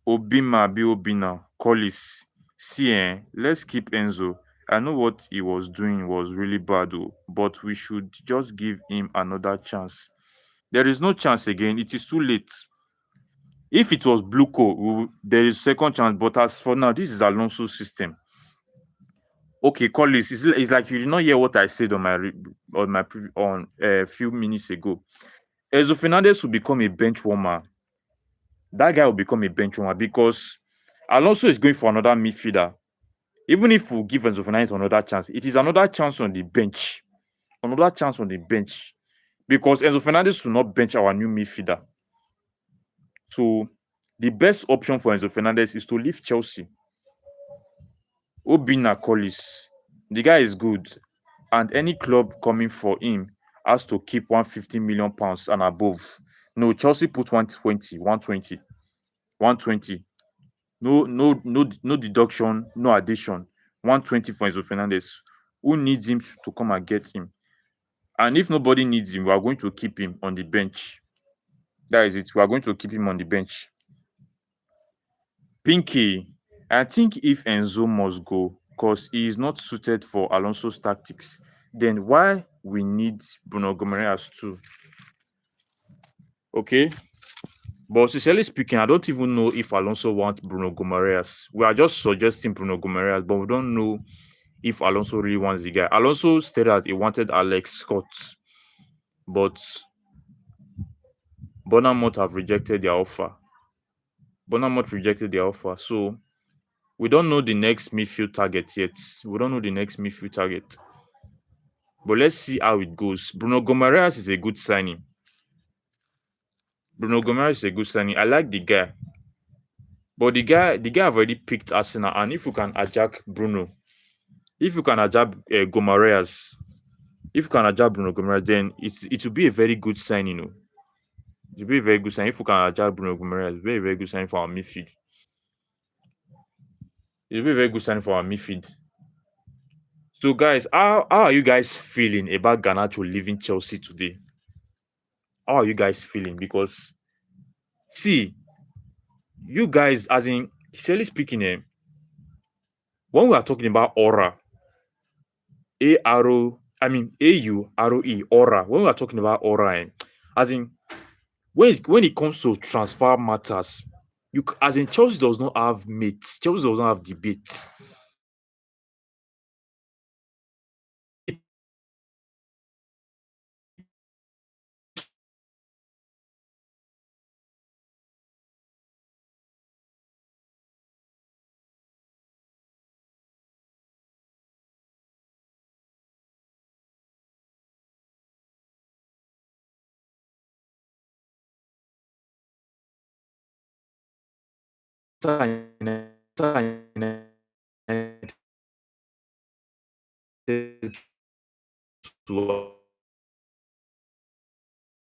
Obima Biobina Collis. See, let's keep Enzo. I know what he was doing was really bad, though, but we should just give him another chance. There is no chance again. It is too late. If it was Bluco, there is second chance. But as for now, this is Alonso's system. Okay, Collis, it's like you did not hear what I said on on a few minutes ago. Enzo Fernandez will become a bench warmer. That guy will become a bench warmer because Alonso is going for another midfielder. Even if we give Enzo Fernandez another chance, it is another chance on the bench. Another chance on the bench. Because Enzo Fernandez will not bench our new midfielder. So the best option for Enzo Fernandez is to leave Chelsea. Obina Collis. The guy is good. And any club coming for him has to keep 150 million pounds and above. No, Chelsea put 120, 120, 120. No deduction, no addition. 120 for Enzo Fernandez. Who needs him to come and get him? And if nobody needs him, we are going to keep him on the bench. That is it. We are going to keep him on the bench. Pinky, I think if Enzo must go because he is not suited for Alonso's tactics, then why we need Bruno Gomes too? Okay, but sincerely speaking, I don't even know if Alonso wants Bruno Gomes. We are just suggesting Bruno Gomes, but we don't know if Alonso really wants the guy. Alonso stated that he wanted Alex Scott, but Bournemouth have rejected their offer. Bournemouth rejected their offer, so we don't know the next midfield target yet. We don't know the next midfield target, but let's see how it goes. Bruno Gomes is a good signing. Bruno Gomes is a good signing. I like the guy. But the guy have already picked Arsenal, and if you can ajack Bruno, if you can ajack Gomareas, if you can ajack Bruno Gomareas, then it will be a very good sign, you know. It will be a very good sign if you can ajack Bruno Gomareas. Very very good sign for our midfield. It will be a very good sign for our midfield. So guys, how are you guys feeling about Garnacho leaving Chelsea today? How are you guys feeling? Because see, you guys, as in, sincerely speaking, when we are talking about aura, AUROE, aura. When we are talking about aura, as in when it comes to transfer matters, as in Chelsea does not have mates. Chelsea does not have debate. To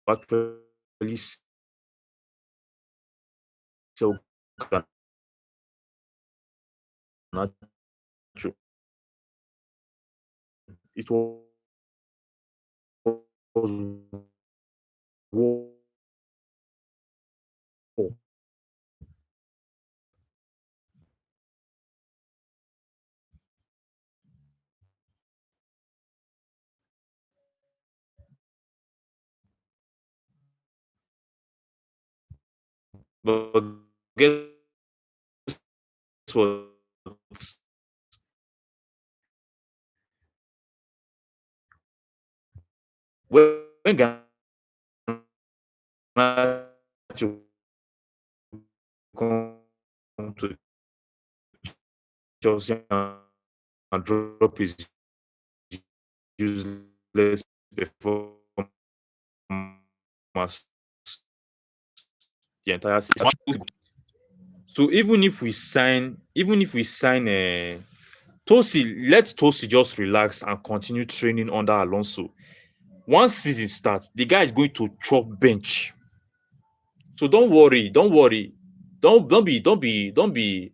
actually sell Garnacho. It was war. But guess what? When Garnacho come to Chelsea and drop his useless performance the entire season. So even if we sign Tosi, let Tosi just relax and continue training under Alonso. Once season starts, the guy is going to chop bench. So don't worry. Don't be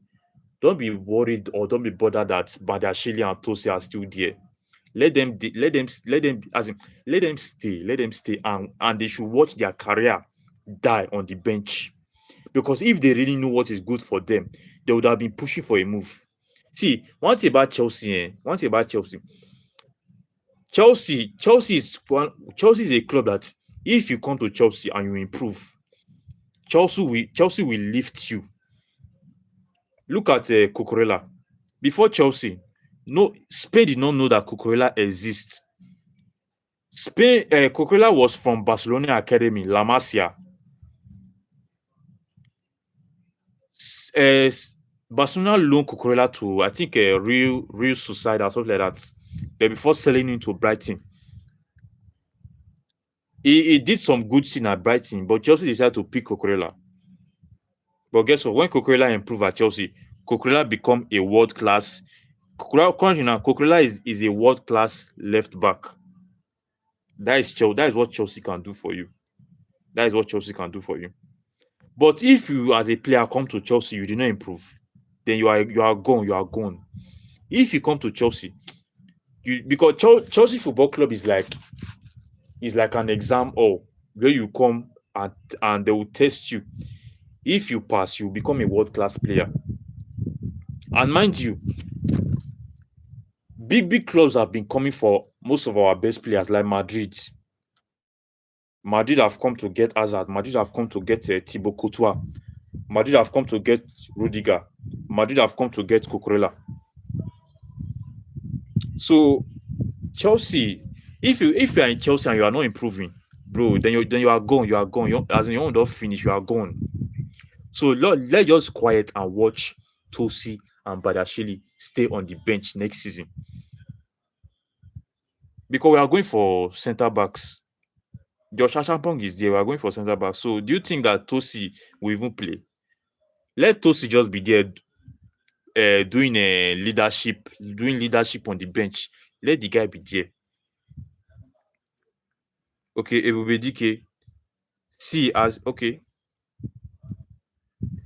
Don't be worried or don't be bothered that Badashili and Tosi are still there. Let them as in let them stay and they should watch their career die on the bench. Because if they really know what is good for them, they would have been pushing for a move. See, one thing about Chelsea, one thing about Chelsea is a club that if you come to Chelsea and you improve, Chelsea will lift you. Look at Cucurella. Before Chelsea, no Spain did not know that Cucurella exists. Cucurella was from Barcelona Academy, La Masia. Barcelona loaned Cucurella to I think a real Society or something like that. Then before selling him to Brighton, he did some good thing at Brighton, but Chelsea decided to pick Cucurella. But guess what? When Cucurella improved at Chelsea, Cucurella become a world class. Cucurella is a world class left back. That is Chelsea. That is what Chelsea can do for you. That is what Chelsea can do for you. But if you as a player come to Chelsea, you did not improve, then you are gone. You are gone. If you come to Chelsea, because Chelsea Football Club is like an exam hall where you come and they will test you. If you pass, you become a world class player. And mind you, big clubs have been coming for most of our best players, like Madrid. Madrid have come to get Hazard. Madrid have come to get Thibaut Courtois. Madrid have come to get Rudiger. Madrid have come to get Cucurella. So Chelsea, if you are in Chelsea and you are not improving, bro, then you are gone. You are gone. As in your own don't finish, you are gone. So let's just quiet and watch Tosi and Badashili stay on the bench next season. Because we are going for centre backs. Josh Achampong is there. We are going for centre backs. So do you think that Tosi will even play? Let Tosi just be there doing leadership on the bench. Let the guy be there. Okay, Ebubedike. See as okay.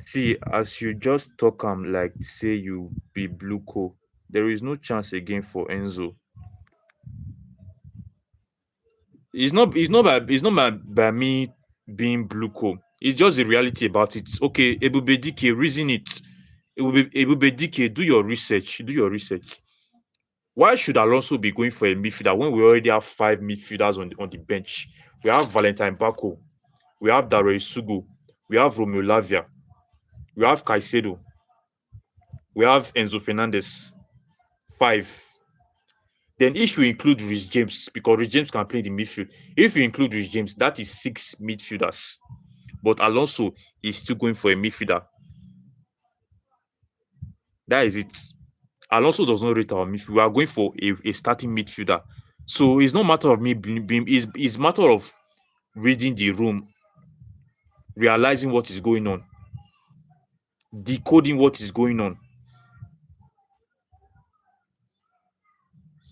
See as you just talk like say you be blue co. There is no chance again for Enzo. It's not by me being blue co. It's just the reality about it. Okay, Ebubedike, reason it. Ebubedike, do your research. Do your research. Why should Alonso be going for a midfielder when we already have five midfielders on the bench? We have Valentine Bako, we have Dare Sugo, we have Romeo Lavia, we have Caicedo, we have Enzo Fernandez. Five. Then if you include Rhys James, because Rhys James can play the midfield, if you include Rhys James, that is six midfielders. But Alonso is still going for a midfielder. That is it. Alonso does not rate our midfield. We are going for a starting midfielder. So it's not matter of me being it's matter of reading the room, realizing what is going on, decoding what is going on.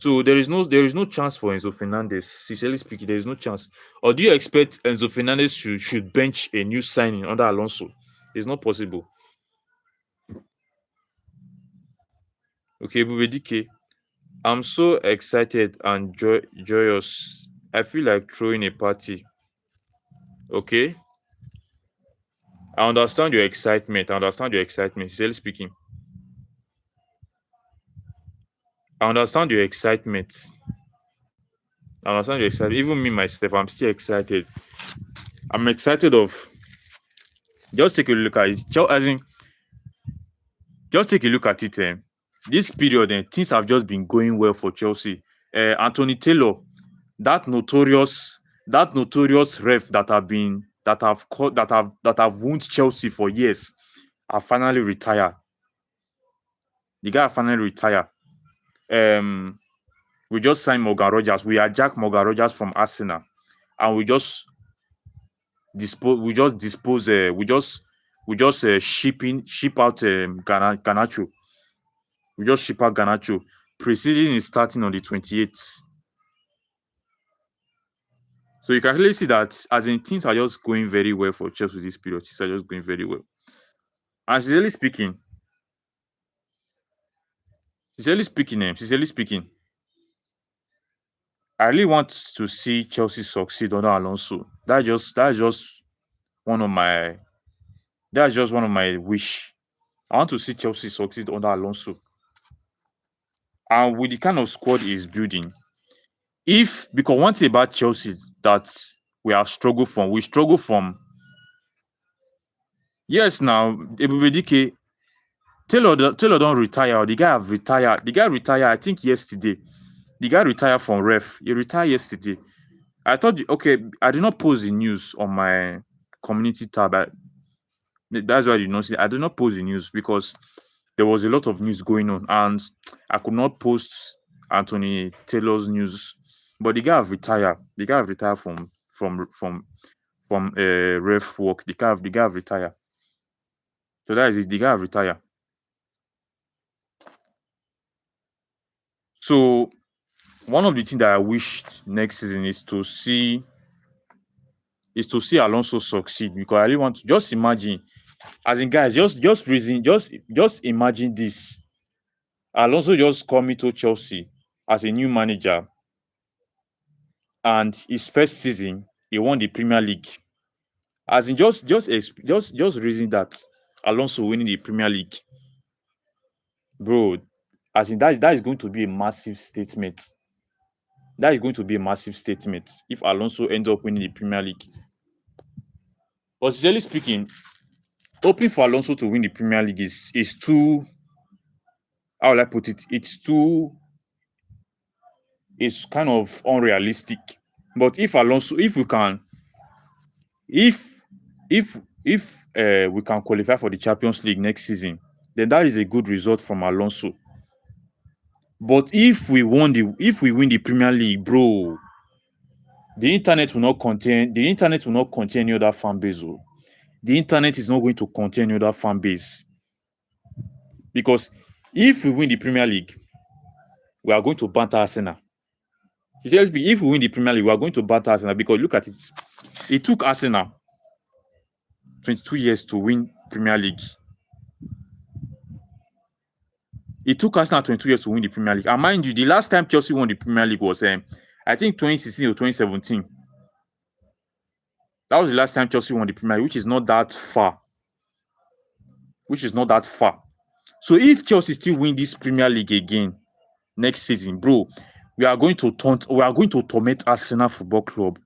So there is no chance for Enzo Fernandez. Sincerely speaking, there is no chance. Or do you expect Enzo Fernandez should bench a new signing under Alonso? It's not possible. Okay, Bubedike, I'm so excited and joyous. I feel like throwing a party. Okay, I understand your excitement. I understand your excitement. Sincerely speaking, I understand your excitement. I understand your excitement. Even me myself, I'm still excited. I'm excited of just take a look at it. As in, just take a look at it. This period, things have just been going well for Chelsea. Anthony Taylor, that notorious ref that have wounded Chelsea for years, have finally retired. The guy finally retired. We just signed Morgan Rogers. We hijacked Morgan Rogers from Arsenal, and we just ship out Ganacho. We just ship out Ganacho. Pre-season is starting on the 28th. So you can clearly see that as in things are just going very well for Chelsea this period. Things are just going very well. And sincerely speaking, Sincerely speaking, I really want to see Chelsea succeed under Alonso. One of my that's just one of my wish. I want to see Chelsea succeed under Alonso. And with the kind of squad he is building, if because one thing about Chelsea that we struggle from. Yes, now Ebubedike Taylor don't retire. The guy have retired. The guy retired, I think yesterday. The guy retired from ref. He retired yesterday. I thought, okay, I did not post the news on my community tab. That's why I did not see. I did not post the news because there was a lot of news going on, and I could not post Anthony Taylor's news. But the guy have retired. The guy have retired from ref work. The guy have retired. So that is it. The guy have retired. So one of the things that I wish next season is to see Alonso succeed, because I really want to just imagine, as in guys, just imagine this. Alonso just coming to Chelsea as a new manager, and his first season he won the Premier League. As in just reason that Alonso winning the Premier League, bro. As in that is going to be a massive statement. That is going to be a massive statement if Alonso ends up winning the Premier League. But sincerely speaking, hoping for Alonso to win the Premier League is too, how will I put it? It's kind of unrealistic. But if we can, if we can qualify for the Champions League next season, then that is a good result from Alonso. But if we win the Premier League, bro, the internet will not contain any other fan base. Oh. The internet is not going to contain any other fan base. Because if we win the Premier League, we are going to banter Arsenal. If we win the Premier League, we are going to banter Arsenal, because look at it. It took Arsenal 22 years to win Premier League. It took Arsenal 22 years to win the Premier League. And mind you, the last time Chelsea won the Premier League was, I think 2016 or 2017. That was the last time Chelsea won the Premier League, which is not that far. So if Chelsea still win this Premier League again next season, bro, we are going to torment Arsenal Football Club.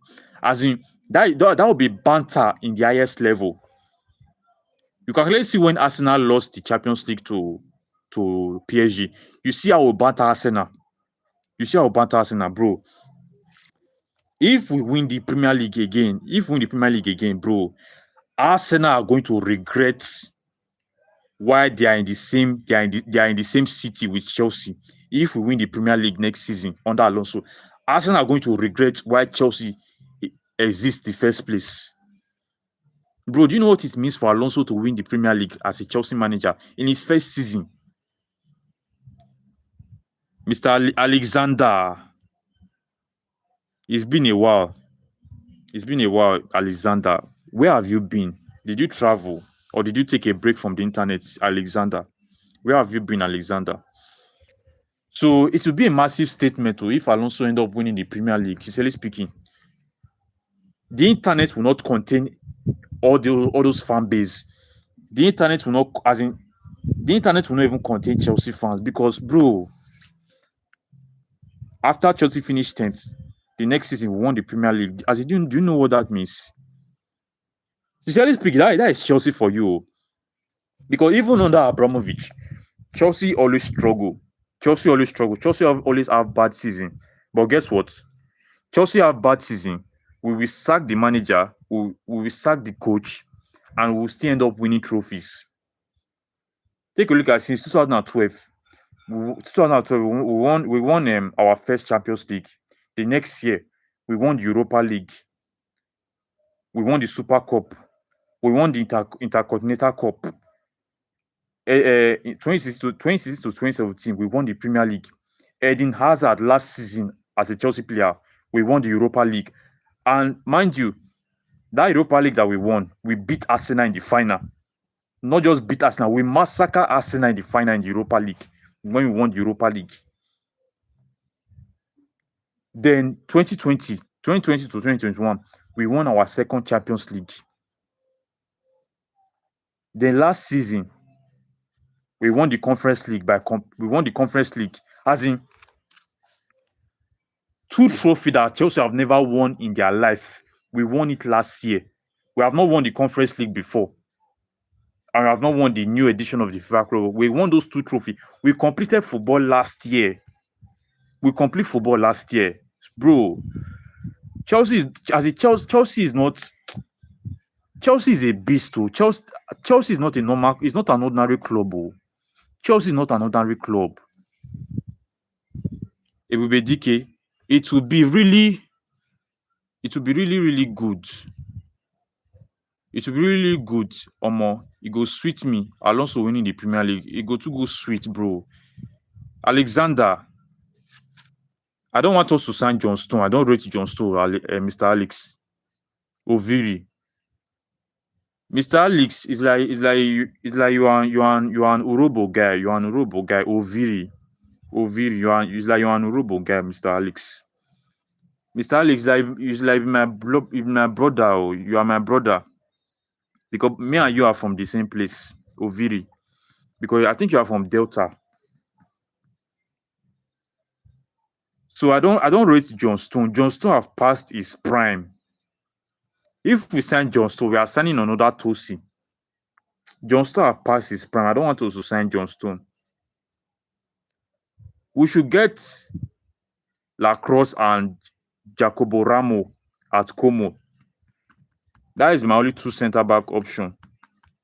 As in, that will be banter in the highest level. You can clearly see when Arsenal lost the Champions League to PSG. You see how we banter Arsenal. Bro. If we win the Premier League again, bro, Arsenal are going to regret why they are in the same city with Chelsea. If we win the Premier League next season under Alonso, Arsenal are going to regret why Chelsea exists in the first place. Bro, do you know what it means for Alonso to win the Premier League as a Chelsea manager in his first season? Mr. Alexander, it's been a while, Alexander. Where have you been? Did you travel, or did you take a break from the internet, Alexander? Where have you been, Alexander? So it will be a massive statement if Alonso end up winning the Premier League. Sincerely speaking, the internet will not contain all those fan base. The internet will not even contain Chelsea fans, because, bro, after Chelsea finished 10th, the next season we won the Premier League. Do you know what that means? Sincerely speaking, that is Chelsea for you. Because even under Abramovich, Chelsea always struggle. Chelsea always have bad season. But guess what? Chelsea have bad season. We will sack the manager, we will sack the coach, and we will still end up winning trophies. Take a look at since 2012. We won our first Champions League. The next year, we won the Europa League. We won the Super Cup. We won the Intercontinental Cup. 2016 to 2017, we won the Premier League. Eden Hazard last season as a Chelsea player, we won the Europa League. And mind you, that Europa League that we won, we beat Arsenal in the final. Not just beat Arsenal, we massacred Arsenal in the final in the Europa League. when we won the Europa League. Then 2020 to 2021, we won our second Champions League. Then last season, we won the Conference League we won the Conference League, as in two trophy that Chelsea have never won in their life. We won it last year. We have not won the Conference League before, and we have not won the new edition of the FIFA Club. We won those two trophies. We completed football last year. We complete football last year, bro. Chelsea is not. Chelsea is a beast, too. Chelsea is not a normal. It's not an ordinary club. Oh. Chelsea is not an ordinary club. It will be DK. It will be really. It will be really, really good. It will be really good. Omo, it go sweet me. Alonso winning the Premier League. It go to go sweet, bro. Alexander. I don't want us to sign John Stone. I don't rate John Stone, Mr. Alex. Oviri. Mr. Alex is like you are an Urobo guy. You are an Urobo guy. Oviri. You are an Urobo guy, Mr. Alex. Mr. Alex is like my brother. Oh. You are my brother. Because me and you are from the same place. Oviri. Because I think you are from Delta. So I don't rate John Stone. John Stone have passed his prime. If we sign John Stone, we are signing another Tosi. John Stone have passed his prime. I don't want us to sign John Stone. We should get Lacrosse and Jacobo Ramo at Como. That is my only two centre back option.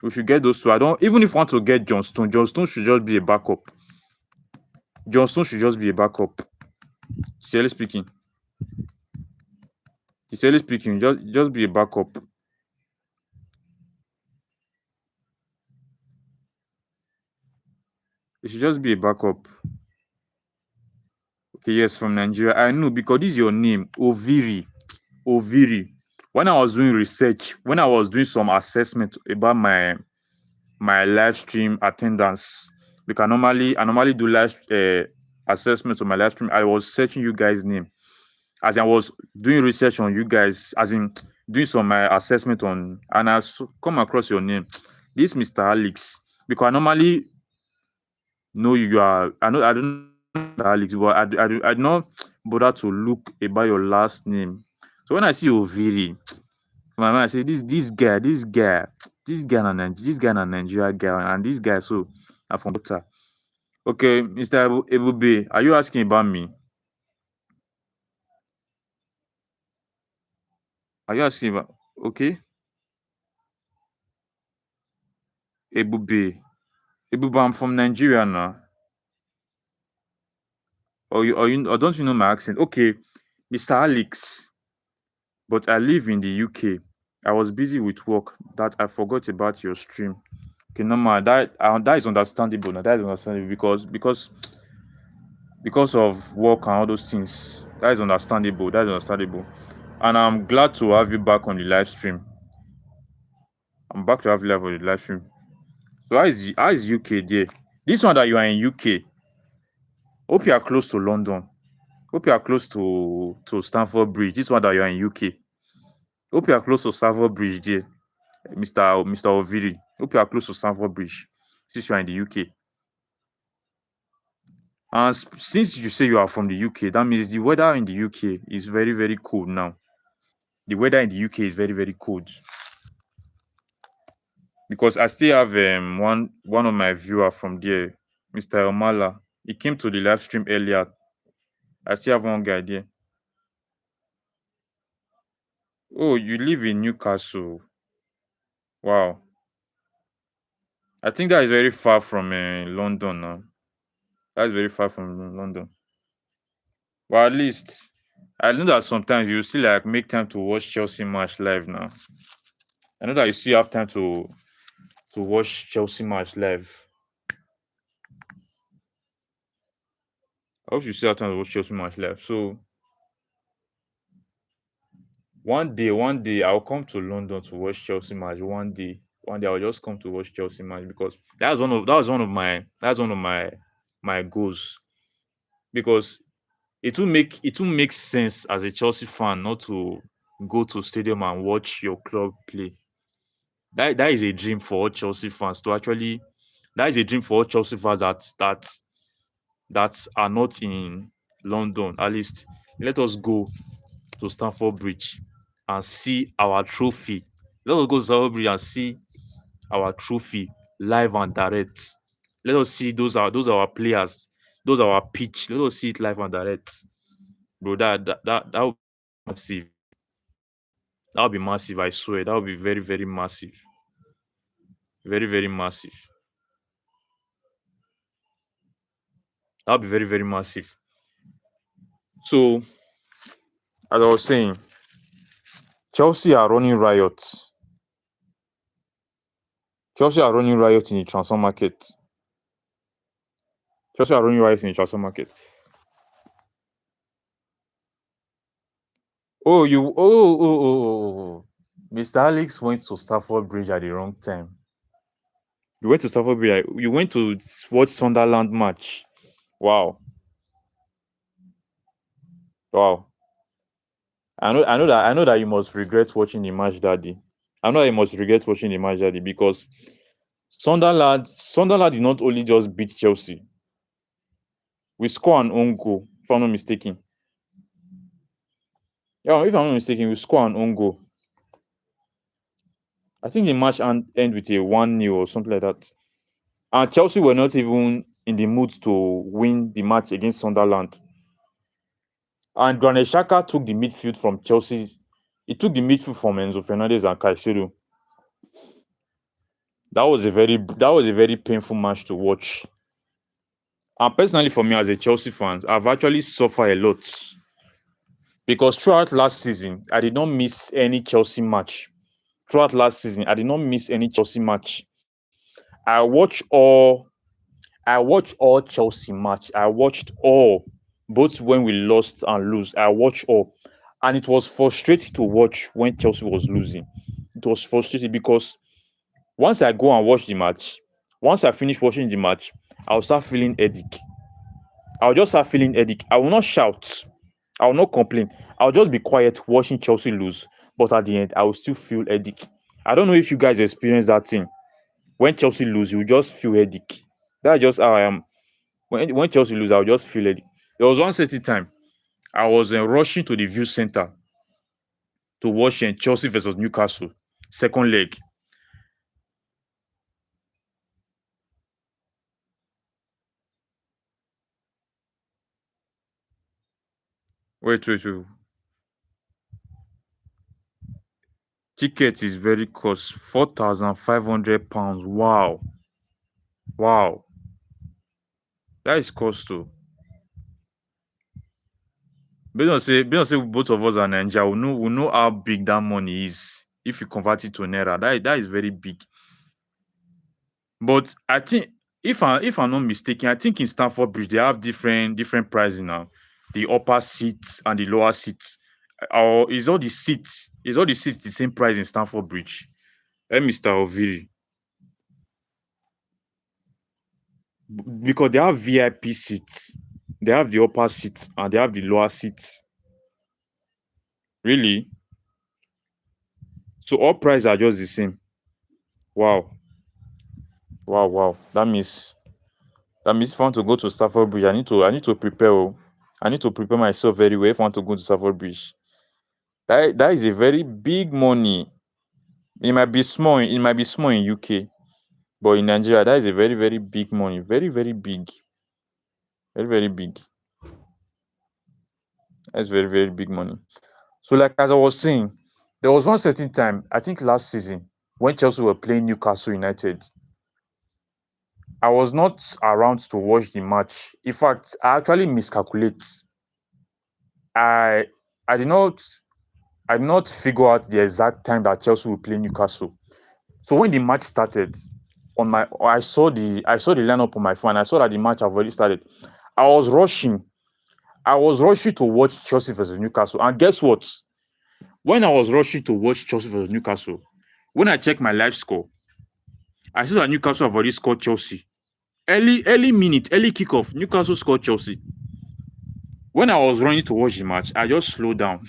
We should get those two. I don't even if we want to get John Stone. John Stone should just be a backup. John Stone should just be a backup. Sincerely speaking. Just be a backup. It should just be a backup. Okay, yes, from Nigeria. I know because this is your name, Oviri. Oviri. When I was doing research, when I was doing some assessment about my live stream attendance, because I normally do live assessment on my live stream. I was searching you guys' name as I was doing research on you guys, as in doing some assessment on, and come across your name. This Mr. Alex, because I normally know you are. I don't know Mr. Alex, but I do not bother to look about your last name. So when I see Oviri, my mind I say this guy na Nigeria guy, and this guy so are from Delta. Okay, Mr. Ebube, are you asking about me? Are you asking about okay? Ebube. Ebube, I'm from Nigeria now. Or don't you know my accent? Okay, Mr. Alex, but I live in the UK. I was busy with work that I forgot about your stream. Okay, no man, that is understandable. Now that is understandable because of work and all those things. That is understandable. That is understandable. And I'm glad to have you back on the live stream. I'm back to have you live on the live stream. So how is UK there? This one that you are in UK. Hope you are close to London. Hope you are close to Stamford Bridge. This one that you are in UK. Hope you are close to Stamford Bridge there, Mr. Oviri. Hope you are close to Stamford Bridge since you are in the UK. And since you say you are from the UK, that means the weather in the UK is very, very cold now. The weather in the UK is very, very cold. Because I still have one of my viewer from there, Mr. Omala. He came to the live stream earlier. I still have one guy there. Oh, you live in Newcastle. Wow. I think that is very far from London now. That's very far from London. Well, at least I know that sometimes you still like make time to watch Chelsea match live now. I know that you still have time to watch Chelsea match live. I hope you still have time to watch Chelsea match live. So one day I'll come to London to watch Chelsea match. One day I'll just come to watch Chelsea match because that's one of my my goals because it will make sense as a Chelsea fan not to go to stadium and watch your club play. That is a dream for all Chelsea fans to actually. That is a dream for all Chelsea fans that are not in London. At least let us go to Stamford Bridge and see our trophy. Let us go to Stamford Bridge and see our trophy live and direct. Let us see those are our players, those are our pitch. Let us see it live and direct, bro. That would be massive. That would be massive. I swear, that would be very very massive, very very massive. That would be very very massive. So as I was saying, Chelsea are running riots. Chelsea are running riots in the transfer market. Chelsea are running riots in the transfer market. Oh. Mr. Alex went to Stamford Bridge at the wrong time. You went to Stamford Bridge. You went to watch Sunderland match. Wow. Wow. I know that you must regret watching the match that day. I know that you must regret watching the match that day because Sunderland did not only just beat Chelsea. We score an own goal, if I'm not mistaken. Yeah, if I'm not mistaken, we score an own goal. I think the match end with a 1-0 or something like that. And Chelsea were not even in the mood to win the match against Sunderland. And Granit Xhaka took the midfield from Chelsea. He took the midfield from Enzo Fernandez and Caicedo. That was a very painful match to watch. And personally, for me as a Chelsea fan, I've actually suffered a lot because throughout last season, I did not miss any Chelsea match. Throughout last season, I did not miss any Chelsea match. I watched all. I watched all Chelsea match. I watched all, both when we lost and lose. I watched all, and it was frustrating to watch when Chelsea was losing. It was frustrating because once I go and watch the match, once I finish watching the match, I'll start feeling headache. I'll just start feeling headache. I will not shout. I will not complain. I'll just be quiet watching Chelsea lose. But at the end, I will still feel headache. I don't know if you guys experience that thing. When Chelsea lose, you just feel headache. That's just how I am. When Chelsea lose, I'll just feel headache. There was one certain time I was rushing to the view center to watch Chelsea versus Newcastle, second leg. Wait. Ticket is very cost, £4,500. Wow. That is cost too. Based on say both of us are Nigeria, we know how big that money is if you convert it to naira. That is very big. But I think if I'm not mistaken, I think in Stamford Bridge they have different pricing now. The upper seats and the lower seats. Or is all the seats the same price in Stamford Bridge? Mr. Oviri. Because they have VIP seats. They have the upper seats and they have the lower seats. Really? So all prices are just the same. Wow. Wow. That means if I want to go to Stamford Bridge, I need to prepare. Oh. I need to prepare myself very well if I want to go to Stamford Bridge. That is a very big money. It might be small. It might be small in UK, but in Nigeria, that is a very very big money. Very very big. Very very big. That's very very big money. So like as I was saying, there was one certain time I think last season when Chelsea were playing Newcastle United. I was not around to watch the match. In fact, I actually miscalculate. I I did not I did not figure out the exact time that Chelsea will play Newcastle. So when the match started, I saw the lineup on my phone. I saw that the match have already started. I was rushing. I was rushing to watch Chelsea versus Newcastle. And guess what? When I was rushing to watch Chelsea versus Newcastle, when I checked my live score, I saw that Newcastle have already scored Chelsea. early minute, early kickoff, Newcastle scored Chelsea. When I was running to watch the match, I just slowed down.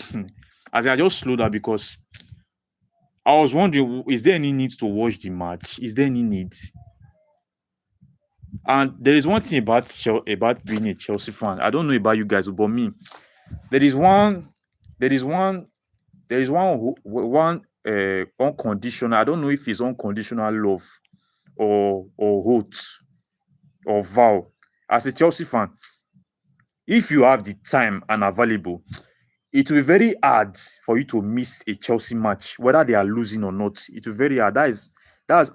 As in, I just slowed down because I was wondering, is there any need to watch the match? Is there any need? And there is one thing about about being a Chelsea fan. I don't know about you guys, but me, there is one, there is one, there is one unconditional. I don't know if it's unconditional love or oath or vow. As a Chelsea fan, if you have the time and available, it will be very hard for you to miss a Chelsea match, whether they are losing or not. It will be very hard. That's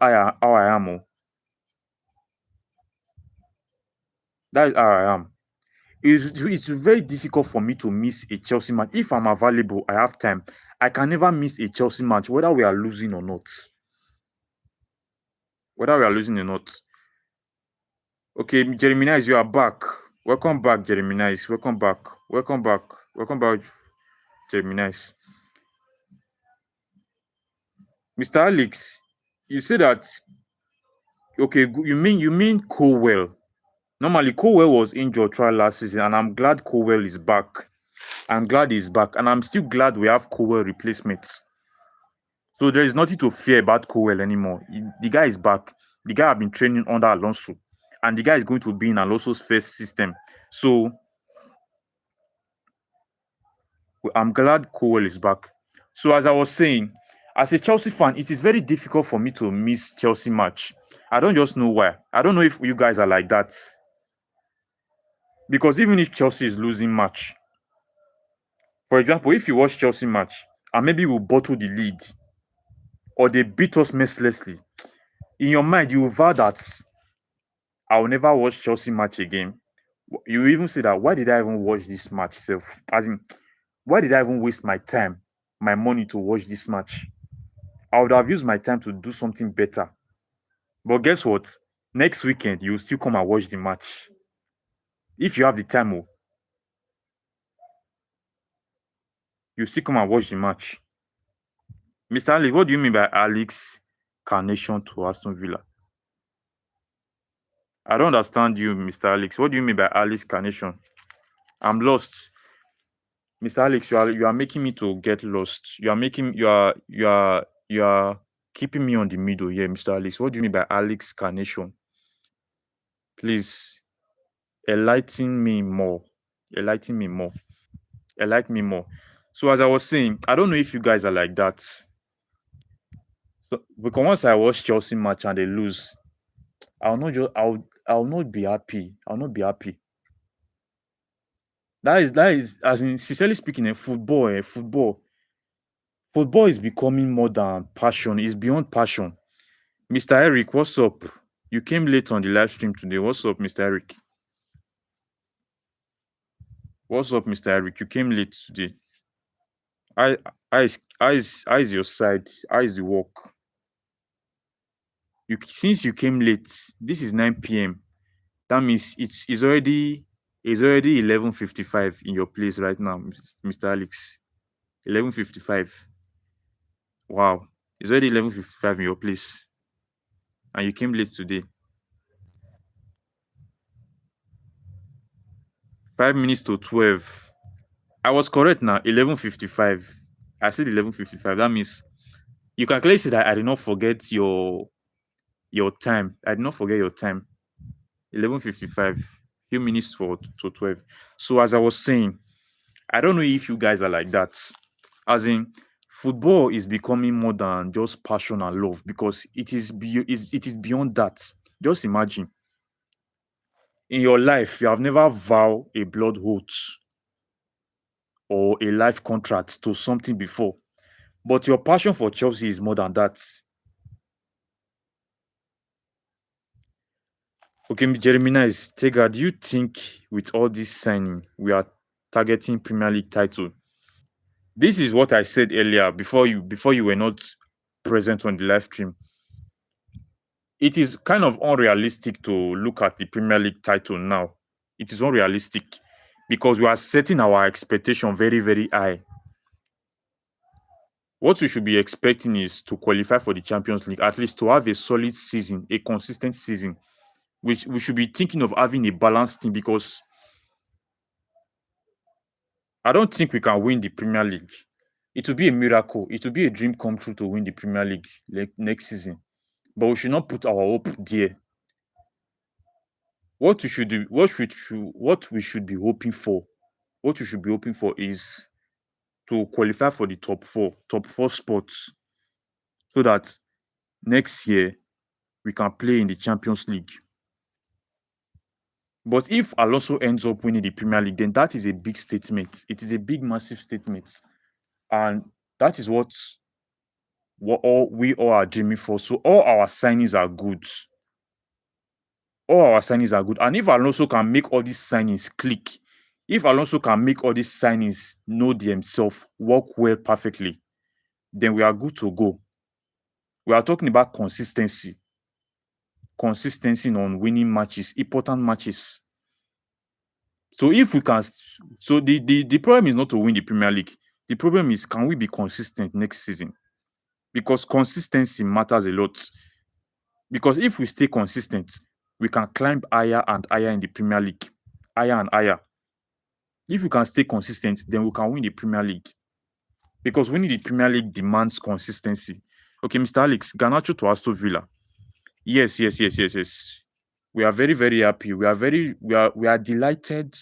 how I am. Oh. That is how I am. It's very difficult for me to miss a Chelsea match. If I'm available, I have time. I can never miss a Chelsea match, whether we are losing or not. Whether we are losing or not. Okay, Jeremy Nice, you are back. Welcome back, Jeremy Nice. Welcome back. Welcome back. Welcome back, Jeremy Nice. Mr. Alex, you say that okay, you mean Colwell. Normally, Colwell was injured throughout last season, and I'm glad Colwell is back. I'm glad he's back, and I'm still glad we have Colwell replacements. So there is nothing to fear about Colwell anymore. The guy is back. The guy have been training under Alonso, and the guy is going to be in Alonso's first system. So I'm glad Colwell is back. So as I was saying, as a Chelsea fan, it is very difficult for me to miss Chelsea match. I don't just know why. I don't know if you guys are like that. Because even if Chelsea is losing match, for example, if you watch Chelsea match and maybe we bottle the lead or they beat us mercilessly, in your mind you will vow that I will never watch Chelsea match again. You even say that why did I even watch this match self? As in, why did I even waste my time, my money to watch this match? I would have used my time to do something better. But guess what? Next weekend you will still come and watch the match. If you have the time, oh, you still come and watch the match. Mr. Alex, what do you mean by Alex Carnation to Aston Villa? I don't understand you, Mr. Alex. What do you mean by Alex Carnation? I'm lost. Mr. Alex, you are making me to get lost. You are keeping me on the middle here, Mr. Alex. What do you mean by Alex Carnation? Please enlighten me more. Enlighten me more. Enlighten me more. So as I was saying, I don't know if you guys are like that. So because once I watch Chelsea match and they lose, I'll not be happy. I'll not be happy. That is as in sincerely speaking, football is becoming more than passion. It's beyond passion. Mr. Eric, what's up? You came late on the live stream today. What's up, Mr. Eric? What's up, Mr. Eric? You came late today. I I is your side. I is the work. You since you came late. This is 9 p.m. That means it's already 11:55 in your place right now, Mr. Alex. 11:55. Wow. It's already 11:55 in your place. And you came late today. 5 minutes to 12. I was correct now. 11:55. I said 11:55. That means you can clearly see that I did not forget your time. I did not forget your time. 11:55. Few minutes to 12. So as I was saying, I don't know if you guys are like that. As in, football is becoming more than just passion and love because it is beyond that. Just imagine in your life you have never vowed a blood oath or a life contract to something before, but your passion for Chelsea is more than that. Okay, Jeremy Nice, Tega, do you think with all this signing we are targeting Premier League title? This is what I said earlier before you were not present on the live stream. It is kind of unrealistic to look at the Premier League title now. It is unrealistic because we are setting our expectation very, very high. What we should be expecting is to qualify for the Champions League, at least to have a solid season, a consistent season. we should be thinking of having a balanced team because I don't think we can win the Premier League. It will be a miracle. It will be a dream come true to win the Premier League like next season. But we should not put our hope there. What we should do, what we should be hoping for, what we should be hoping for is to qualify for the top four spots, so that next year we can play in the Champions League. But if Alonso ends up winning the Premier League, then that is a big statement. It is a big, massive statement, and that is what all we all are dreaming for. So all our signings are good. All our signings are good. And if Alonso can make all these signings click, if Alonso can make all these signings know themselves, work well perfectly, then we are good to go. We are talking about consistency. Consistency on winning matches, important matches. So if we can, so the problem is not to win the Premier League. The problem is, can we be consistent next season? Because consistency matters a lot. Because if we stay consistent, we can climb higher and higher in the Premier League, higher and higher. If we can stay consistent, then we can win the Premier League. Because winning the Premier League demands consistency. Okay, Mr. Alex, Garnacho to Aston Villa. Yes, yes, yes, yes, yes. We are very, very happy. We are delighted,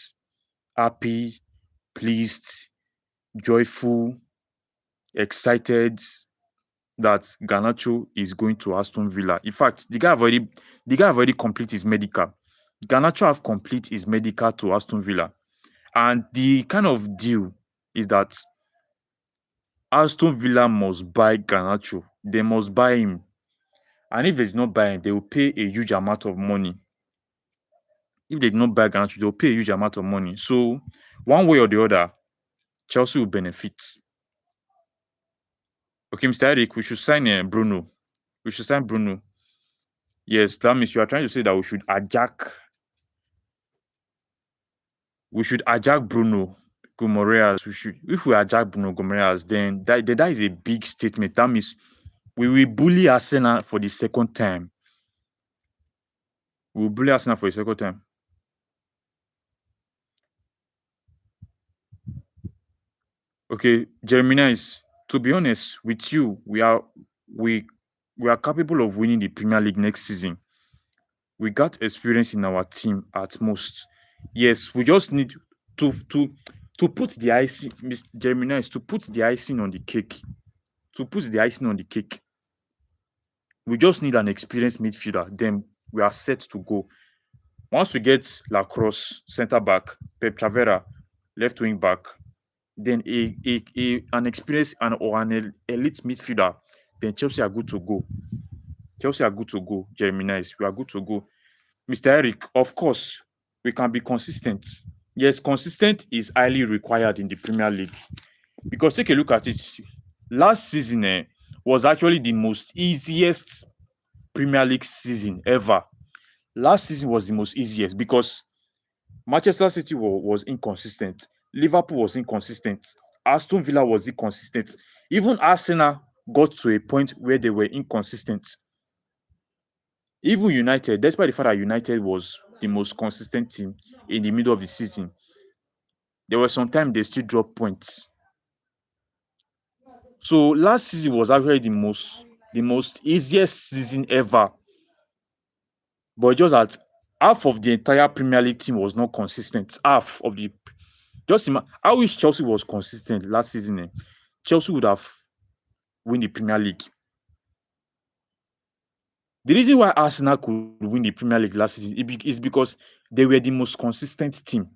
happy, pleased, joyful, excited that Garnacho is going to Aston Villa. In fact, the guy have already complete his medical. Garnacho have complete his medical to Aston Villa. And the kind of deal is that Aston Villa must buy Garnacho. They must buy him. And if they do not buy him, they will pay a huge amount of money. If they do not buy Garnacho, they will pay a huge amount of money. So, one way or the other, Chelsea will benefit. Okay, Mr. Eric, we should sign Bruno. We should sign Bruno. Yes, that means you are trying to say that we should ajak Bruno Guimaraes. If we ajak Bruno Guimaraes, then that is a big statement. That means we will bully Arsenal for the second time. We will bully Arsenal for the second time. Okay, Jeremiah, to be honest with you, we are capable of winning the Premier League next season. We got experience in our team at most. Yes, we just need to put the icing, Mr. Jeremiah, to put the icing on the cake. To put the icing on the cake, we just need an experienced midfielder. Then we are set to go. Once we get Lacrosse, centre back, Pep Chavera, left wing back, then an experienced or an elite midfielder, then Chelsea are good to go. Chelsea are good to go. Jeremiah, we are good to go. Mr. Eric, of course, we can be consistent. Yes, consistent is highly required in the Premier League. Because take a look at it. Last season was actually the most easiest Premier League season ever. Last season was the most easiest because Manchester City was inconsistent. Liverpool was inconsistent. Aston Villa was inconsistent. Even Arsenal got to a point where they were inconsistent. Even United, despite the fact that United was the most consistent team in the middle of the season, there were some time they still dropped points. So last season was actually the most easiest season ever. But just that half of the entire Premier League team was not consistent. Half of the I wish Chelsea was consistent last season. Chelsea would have win the Premier League. The reason why Arsenal could win the Premier League last season is because they were the most consistent team.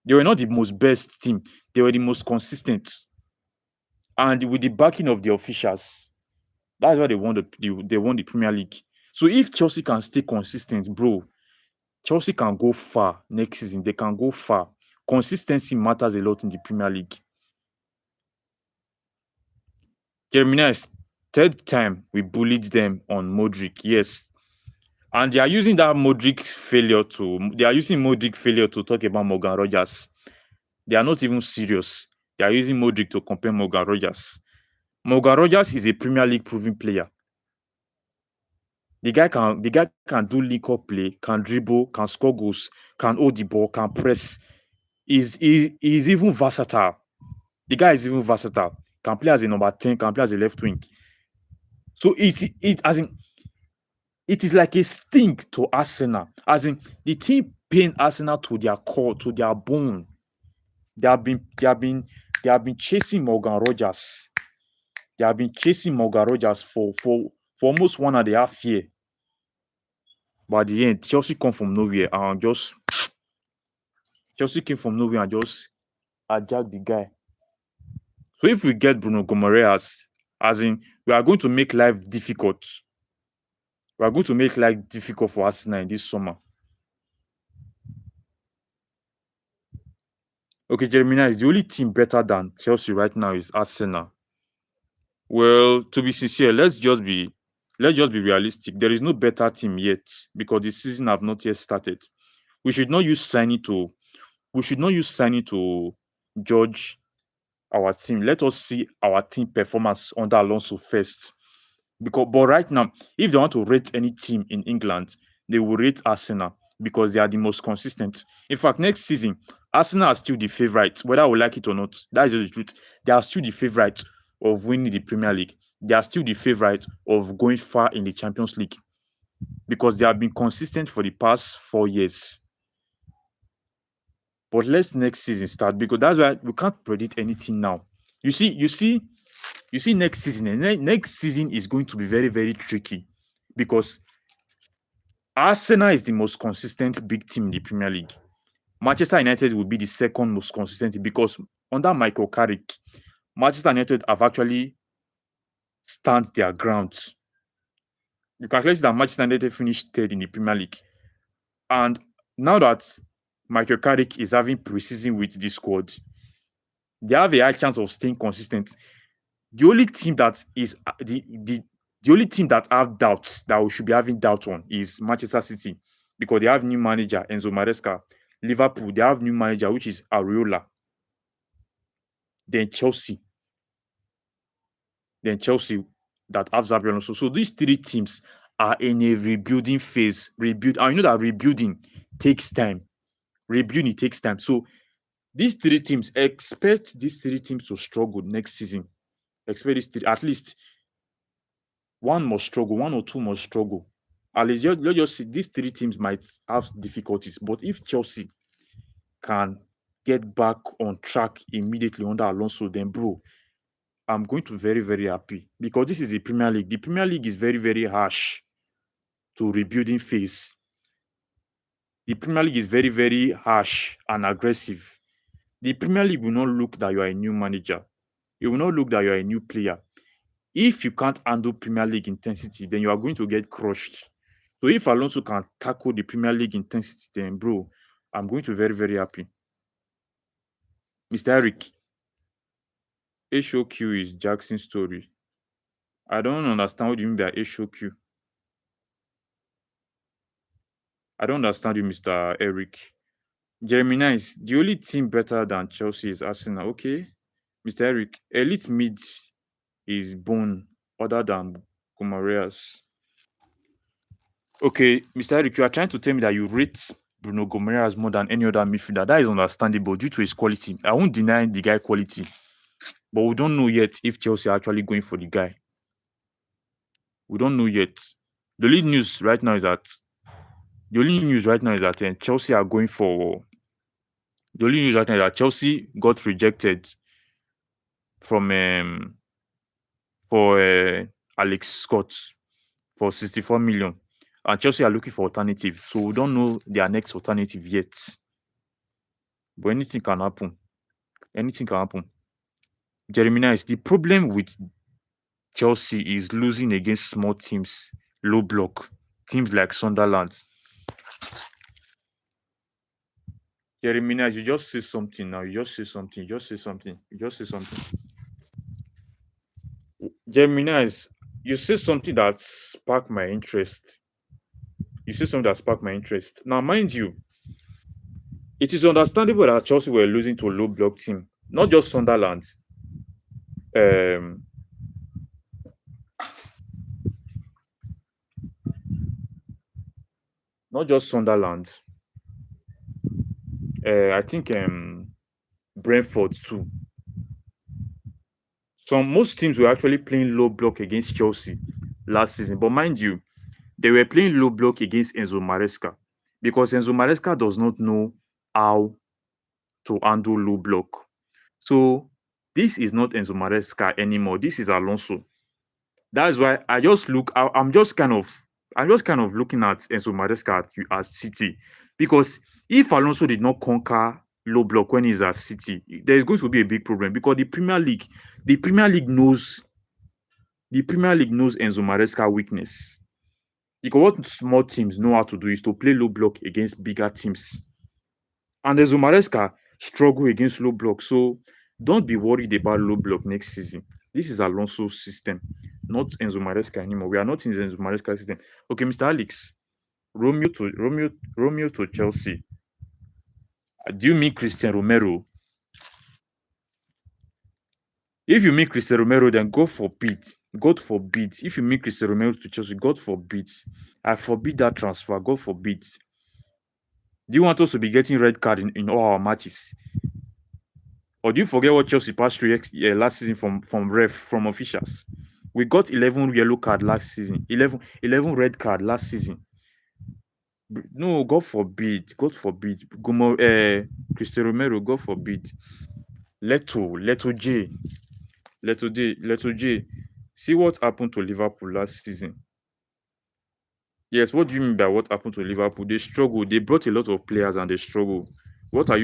They were not the most best team. They were the most consistent. And with the backing of the officials, that's why they won the Premier League. So if Chelsea can stay consistent, bro, Chelsea can go far next season. They can go far. Consistency matters a lot in the Premier League. Jeremiah's third time we bullied them on Modric, yes. And they are using Modric failure to talk about Morgan Rogers. They are not even serious. They are using Modric to compare Morgan Rogers. Morgan Rogers is a Premier League proven player. The guy can do link up play, can dribble, can score goals, can hold the ball, can press. Is even versatile. The guy is even versatile. Can play as a number 10, can play as a left wing. So it is like a sting to Arsenal. As in the team pain Arsenal to their core, to their bone. They have been chasing Morgan Rogers. They have been chasing Morgan Rogers for almost 1.5 years. But at the end, Chelsea came from nowhere and just hijacked the guy. So if we get Bruno Gomareas, as in we are going to make life difficult. We are going to make life difficult for Arsenal in this summer. Okay, Jeremiah, is the only team better than Chelsea right now is Arsenal. Well, to be sincere, let's just be realistic. There is no better team yet because the season have not yet started. We should not use signing to we should not use signing to judge our team. Let us see our team performance under Alonso first. But right now, if they want to rate any team in England, they will rate Arsenal because they are the most consistent. In fact, next season, Arsenal are still the favourites, whether I would like it or not. That is just the truth. They are still the favourites of winning the Premier League. They are still the favourites of going far in the Champions League because they have been consistent for the past 4 years. But let's next season start because that's why we can't predict anything now. You see, next season. Next season is going to be very, very tricky because Arsenal is the most consistent big team in the Premier League. Manchester United will be the second most consistent because under Michael Carrick, Manchester United have actually stand their ground. You can actually see that Manchester United finished third in the Premier League. And now that Michael Carrick is having preseason with this squad, they have a high chance of staying consistent. The only team that is the only team that have doubts that we should be having doubt on is Manchester City because they have new manager Enzo Maresca. Liverpool, they have new manager which is Areola. Then Chelsea that have Xabi Alonso. So these three teams are in a rebuilding phase. And you know that rebuilding takes time. Rebuilding takes time. So expect these three teams to struggle next season. Expect these three, at least one must struggle, one or two must struggle. At least let's just see these three teams might have difficulties. But if Chelsea can get back on track immediately under Alonso, then bro, I'm going to be very, very happy because this is the Premier League. The Premier League is very, very harsh to rebuilding phase. The Premier League is very, very harsh and aggressive. The Premier League will not look that you are a new manager. It will not look that you are a new player. If you can't handle Premier League intensity, then you are going to get crushed. So if Alonso can tackle the Premier League intensity, then bro, I'm going to be very, very happy. Mr. Eric, HOQ is Jackson's story. I don't understand what you mean by HOQ. I don't understand you, Mr. Eric. Jeremy Nice, the only team better than Chelsea is Arsenal. Okay. Mr. Eric, elite mid is bone other than Gomareas. Okay, Mr. Eric, you are trying to tell me that you rate Bruno Gomareas more than any other midfielder. That is understandable due to his quality. I won't deny the guy quality. But we don't know yet if Chelsea are actually going for the guy. We don't know yet. The only news right now is that Chelsea are going for. The only news right now is that Chelsea got rejected from for Alex Scott for 64 million, and Chelsea are looking for alternative. So we don't know their next alternative yet. But anything can happen. Anything can happen. Jeremiah, is the problem with Chelsea is losing against small teams, low block, teams like Sunderland. Jeremiah, you just say something now. You just say something. Jeremiah, you say something that sparked my interest. Now, mind you, it is understandable that Chelsea were losing to a low block team, not just Sunderland. not just Sunderland. I think Brentford too. Some most teams were actually playing low block against Chelsea last season, but mind you, they were playing low block against Enzo Maresca because Enzo Maresca does not know how to handle low block. So this is not Enzo Maresca anymore. This is Alonso. That's why I just look. I'm just kind of looking at Enzo Maresca at City because if Alonso did not conquer low block when he's at City, there is going to be a big problem because the Premier League knows the Premier League knows Enzo Maresca weakness. Because what small teams know how to do is to play low block against bigger teams. And Enzo Maresca struggle against low block. So don't be worried about low block next season. This is Alonso's system, not Enzo Maresca anymore. We are not in the Enzo Maresca system. Okay, Mr. Alex, Romeo to Chelsea. Do you mean Christian Romero? If you mean Cristiano Romero, then God forbid. God forbid. If you mean Cristiano Romero to Chelsea, God forbid. I forbid that transfer. God forbid. Do you want us to be getting red card in all our matches? Or do you forget what Chelsea passed through last season from officials? We got 11 yellow card last season. 11 red card last season. No, God forbid. God forbid. Cristiano Romero, God forbid. Leto J. Leto J. See what happened to Liverpool last season. Yes, what do you mean by what happened to Liverpool? They struggled. They brought a lot of players and they struggle. Where are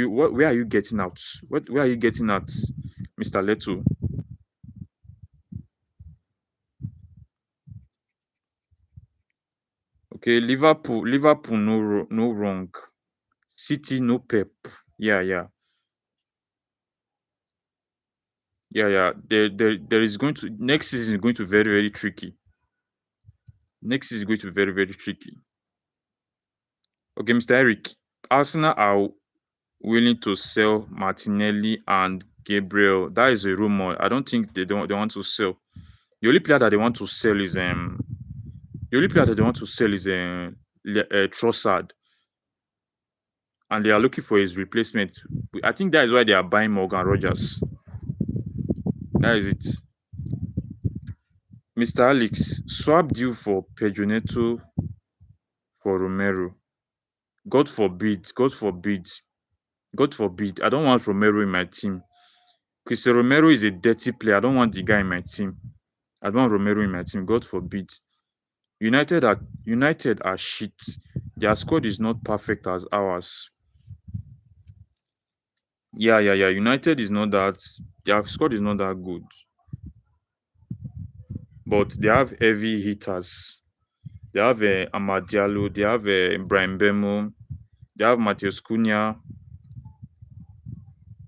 you getting at? Where are you getting at, Mr. Leto? Okay, Liverpool no wrong. City no pep. Yeah, yeah. Yeah, yeah. There is going to next season is going to be very, very tricky. Next season is going to be very, very tricky. Okay, Mr. Eric. Arsenal are willing to sell Martinelli and Gabriel. That is a rumor. I don't think they want to sell. The only player that they want to sell is Trossard, and they are looking for his replacement. I think that is why they are buying Morgan Rogers. That is it. Mr. Alex, swap deal for Pedro Neto for Romero. God forbid, God forbid, God forbid. I don't want Romero in my team. Cristiano Romero is a dirty player. I don't want the guy in my team. I don't want Romero in my team. God forbid. United are shit. Their squad is not perfect as ours. Yeah, yeah, yeah. United is not that. Their squad is not that good, but they have heavy hitters. They have Amad Diallo. They have Brian Bemo. They have Matheus Cunha.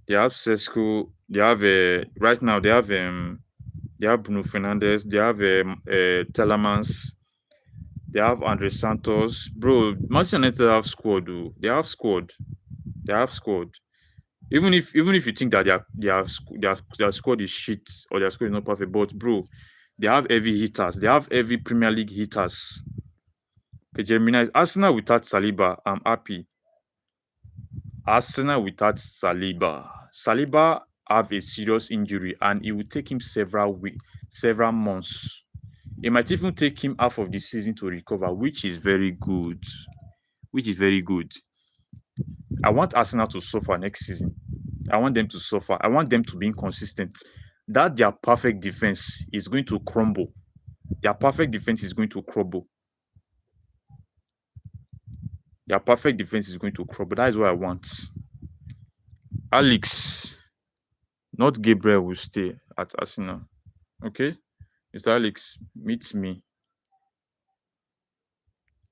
They have Sesko. They have right now. They have Bruno Fernandes. They have Telemans. They have Andre Santos. Bro, Manchester United have squad. Though. They have squad. They have squad. Even if you think that their squad is shit or their squad is not perfect, but bro, they have heavy hitters. They have heavy Premier League hitters. Okay, Gemini, Arsenal without Saliba, I'm happy. Arsenal without Saliba. Saliba have a serious injury and it will take him several months. It might even take him half of the season to recover, which is very good. Which is very good. I want Arsenal to suffer next season. I want them to suffer. I want them to be inconsistent. That their perfect defense is going to crumble. Their perfect defense is going to crumble. Their perfect defense is going to crumble. That is what I want. Alex, not Gabriel, will stay at Arsenal. Okay? Mr. Alex, meet me.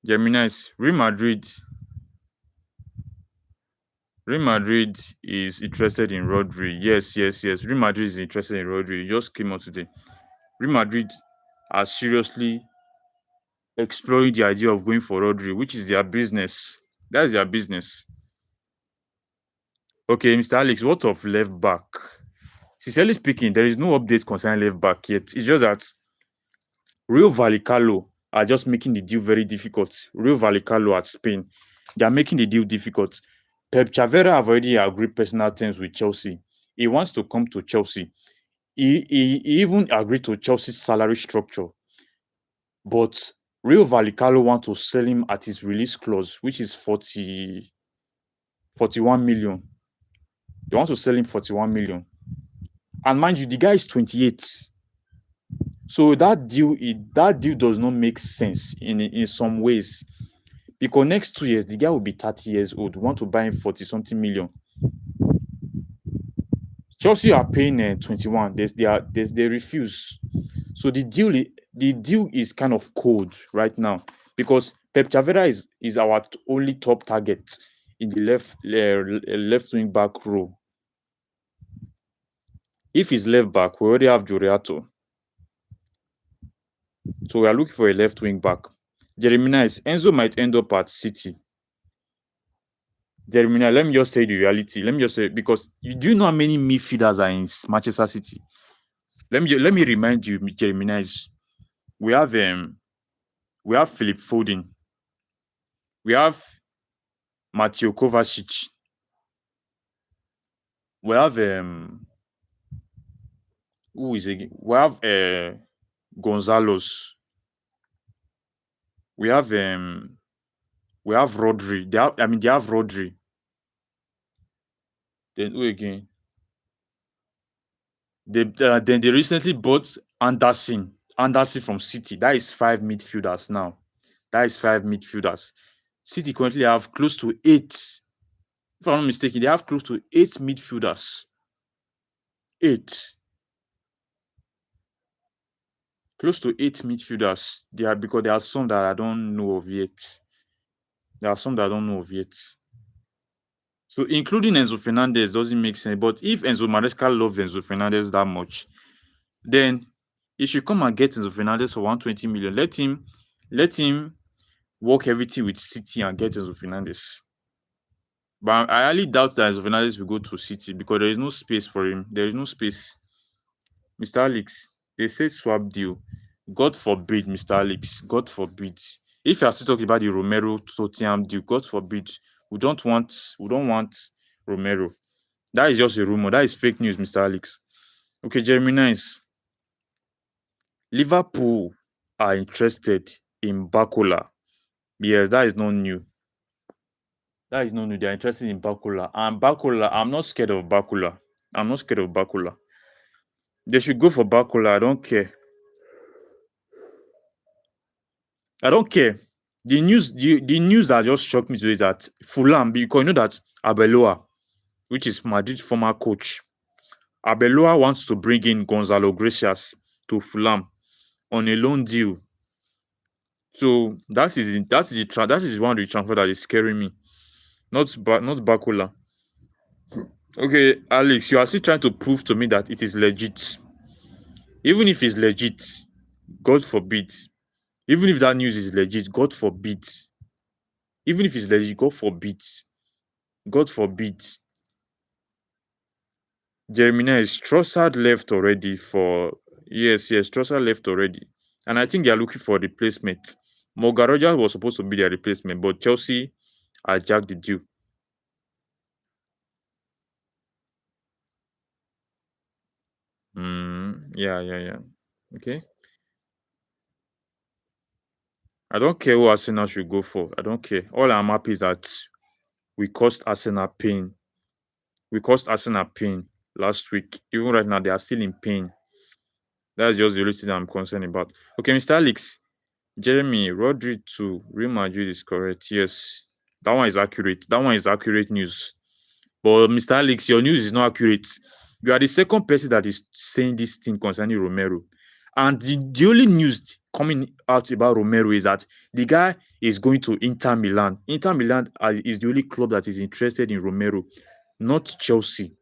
Gemini's Real Madrid is interested in Rodri. Yes, yes, yes. Real Madrid is interested in Rodri. It just came out today. Real Madrid are seriously exploring the idea of going for Rodri, which is their business. That is their business. Okay, Mr. Alex, what of left back? Sincerely speaking, there is no updates concerning left back yet. It's just that Rio Valicalo are just making the deal very difficult. Real Vallecano at Spain, they are making the deal difficult. Pep Chavera have already agreed personal terms with Chelsea. He wants to come to Chelsea. He even agreed to Chelsea's salary structure, but Real Vallecano want to sell him at his release clause, which is 41 million. They want to sell him 41 million. And mind you, the guy is 28. So that deal does not make sense in some ways. Because next 2 years, the guy will be 30 years old. We want to buy him 40 something million. Chelsea are paying 21. They refuse. So the deal is kind of cold right now because Pep Chavera is our only top target in the left wing back row. If he's left back, we already have Juriato. So we are looking for a left wing back. Jeremiah Enzo might end up at City. Jeremiah, let me just say the reality. Let me just say because you do know how many midfielders are in Manchester City. Let me remind you, Jeremiah. We have Philip Foden. We have Mateo Kovacic. We have who is again? We have Gonzalez. We have Rodri. They have Rodri. Then who again? Then they recently bought Anderson. Anderson from City. That is 5 midfielders now. That is 5 midfielders. City currently have close to 8. If I'm not mistaken, they have close to 8 midfielders. 8. Close to 8 midfielders. Because there are some that I don't know of yet. There are some that I don't know of yet. So including Enzo Fernandez doesn't make sense. But if Enzo Maresca loves Enzo Fernandez that much, then he should come and get Enzo Fernandez for 120 million. Let him work everything with City and get Enzo Fernandez. But I highly doubt that Enzo Fernandez will go to City because there is no space for him. There is no space. Mr. Alex, they say swap deal. God forbid, Mr. Alex. God forbid. If you are still talking about the Romero Tottenham deal, God forbid. We don't want Romero. That is just a rumor. That is fake news, Mr. Alex. Okay, Jeremy Nice. Liverpool are interested in Bakula. Yes, that is not new. That is not new. They are interested in Bakula. And Bakula, I'm not scared of Bakula. I'm not scared of Bakula. They should go for Bakula. I don't care. I don't care. The news that just shocked me today is that Fulham, because you know that Abeloa, which is Madrid's former coach, Abeloa wants to bring in Gonzalo Gracias to Fulham on a loan deal. So that is one of the transfer that is scaring me. Not Bakula. Okay, Alex, you are still trying to prove to me that it is legit. Even if it's legit, God forbid. Even if that news is legit, God forbid. Even if it's legit, God forbid. God forbid. Jeremiah is Trossard left already for yes, Trossard left already. And I think they are looking for a replacement. Morgan Rogers was supposed to be their replacement, but Chelsea hijacked the deal. Yeah. Okay. I don't care who Arsenal should go for. I don't care. All I'm happy is that we caused Arsenal pain. We caused Arsenal pain last week. Even right now, they are still in pain. That's just the only thing I'm concerned about. Okay, Mr. Alex, Jeremy, Rodri to Real Madrid is correct. Yes, that one is accurate. That one is accurate news. But Mr. Alex, your news is not accurate. You are the second person that is saying this thing concerning Romero. And the only news coming out about Romero is that the guy is going to Inter Milan. Inter Milan is the only club that is interested in Romero, not Chelsea.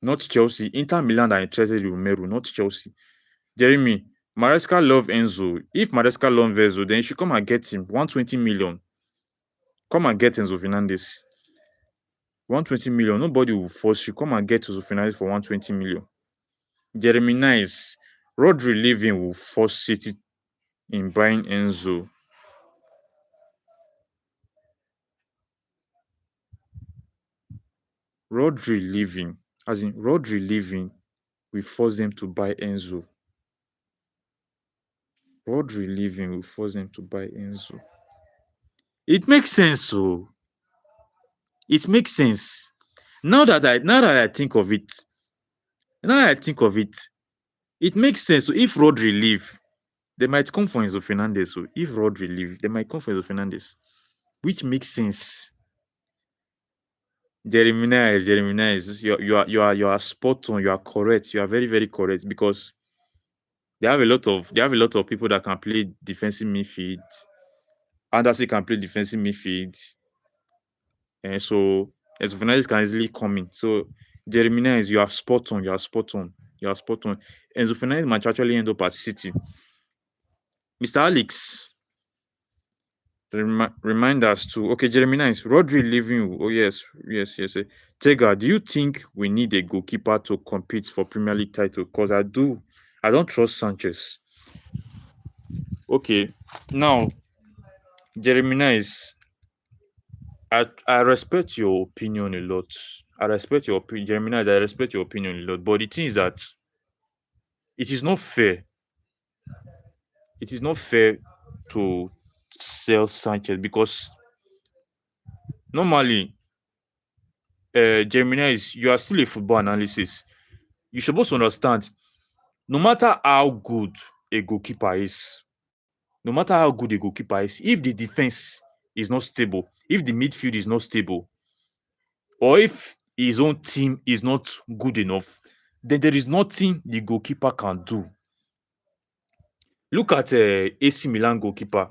Not Chelsea. Inter Milan are interested in Romero, not Chelsea. Jeremy, Maresca love Enzo. If Maresca love Enzo, then you should come and get him. 120 million. Come and get Enzo Fernandez. 120 million. Nobody will force you. Come and get Enzo Fernandez for 120 million. Jeremy Nice. Rodri leaving will force City. in buying Enzo. Rodri leaving, as in Rodri leaving, we force them to buy Enzo. Rodri leaving will force them to buy Enzo. It makes sense, so it makes sense. Now that I think of it, now that I think of it, it makes sense. So if Rodri leave, they might come for Enzo Fernandez. So if Rodri leave, they might come for Enzo Fernandez, which makes sense. Jeremy is you are spot on. You are correct. You are very very correct because they have a lot of people that can play defensive midfield. Anderson can play defensive midfield, and so Enzo Fernandez can easily come in. So Jeremy is you are spot on. You are spot on. You are spot on. Enzo Fernandez might actually end up at City. Mr. Alex, remind us too. Okay, Jeremy Nice, Rodri leaving. Oh yes, yes, yes. Tega, do you think we need a goalkeeper to compete for Premier League title? Because I do. I don't trust Sanchez. Okay, now Jeremy Nice, I respect your opinion a lot. I respect your opinion, Jeremy Nice. I respect your opinion a lot. But the thing is that it is not fair. It is not fair to sell Sanchez because normally Gemini is you are still a football analysis. You're supposed to understand no matter how good a goalkeeper is, no matter how good a goalkeeper is, if the defense is not stable, if the midfield is not stable, or if his own team is not good enough, then there is nothing the goalkeeper can do. Look at AC Milan goalkeeper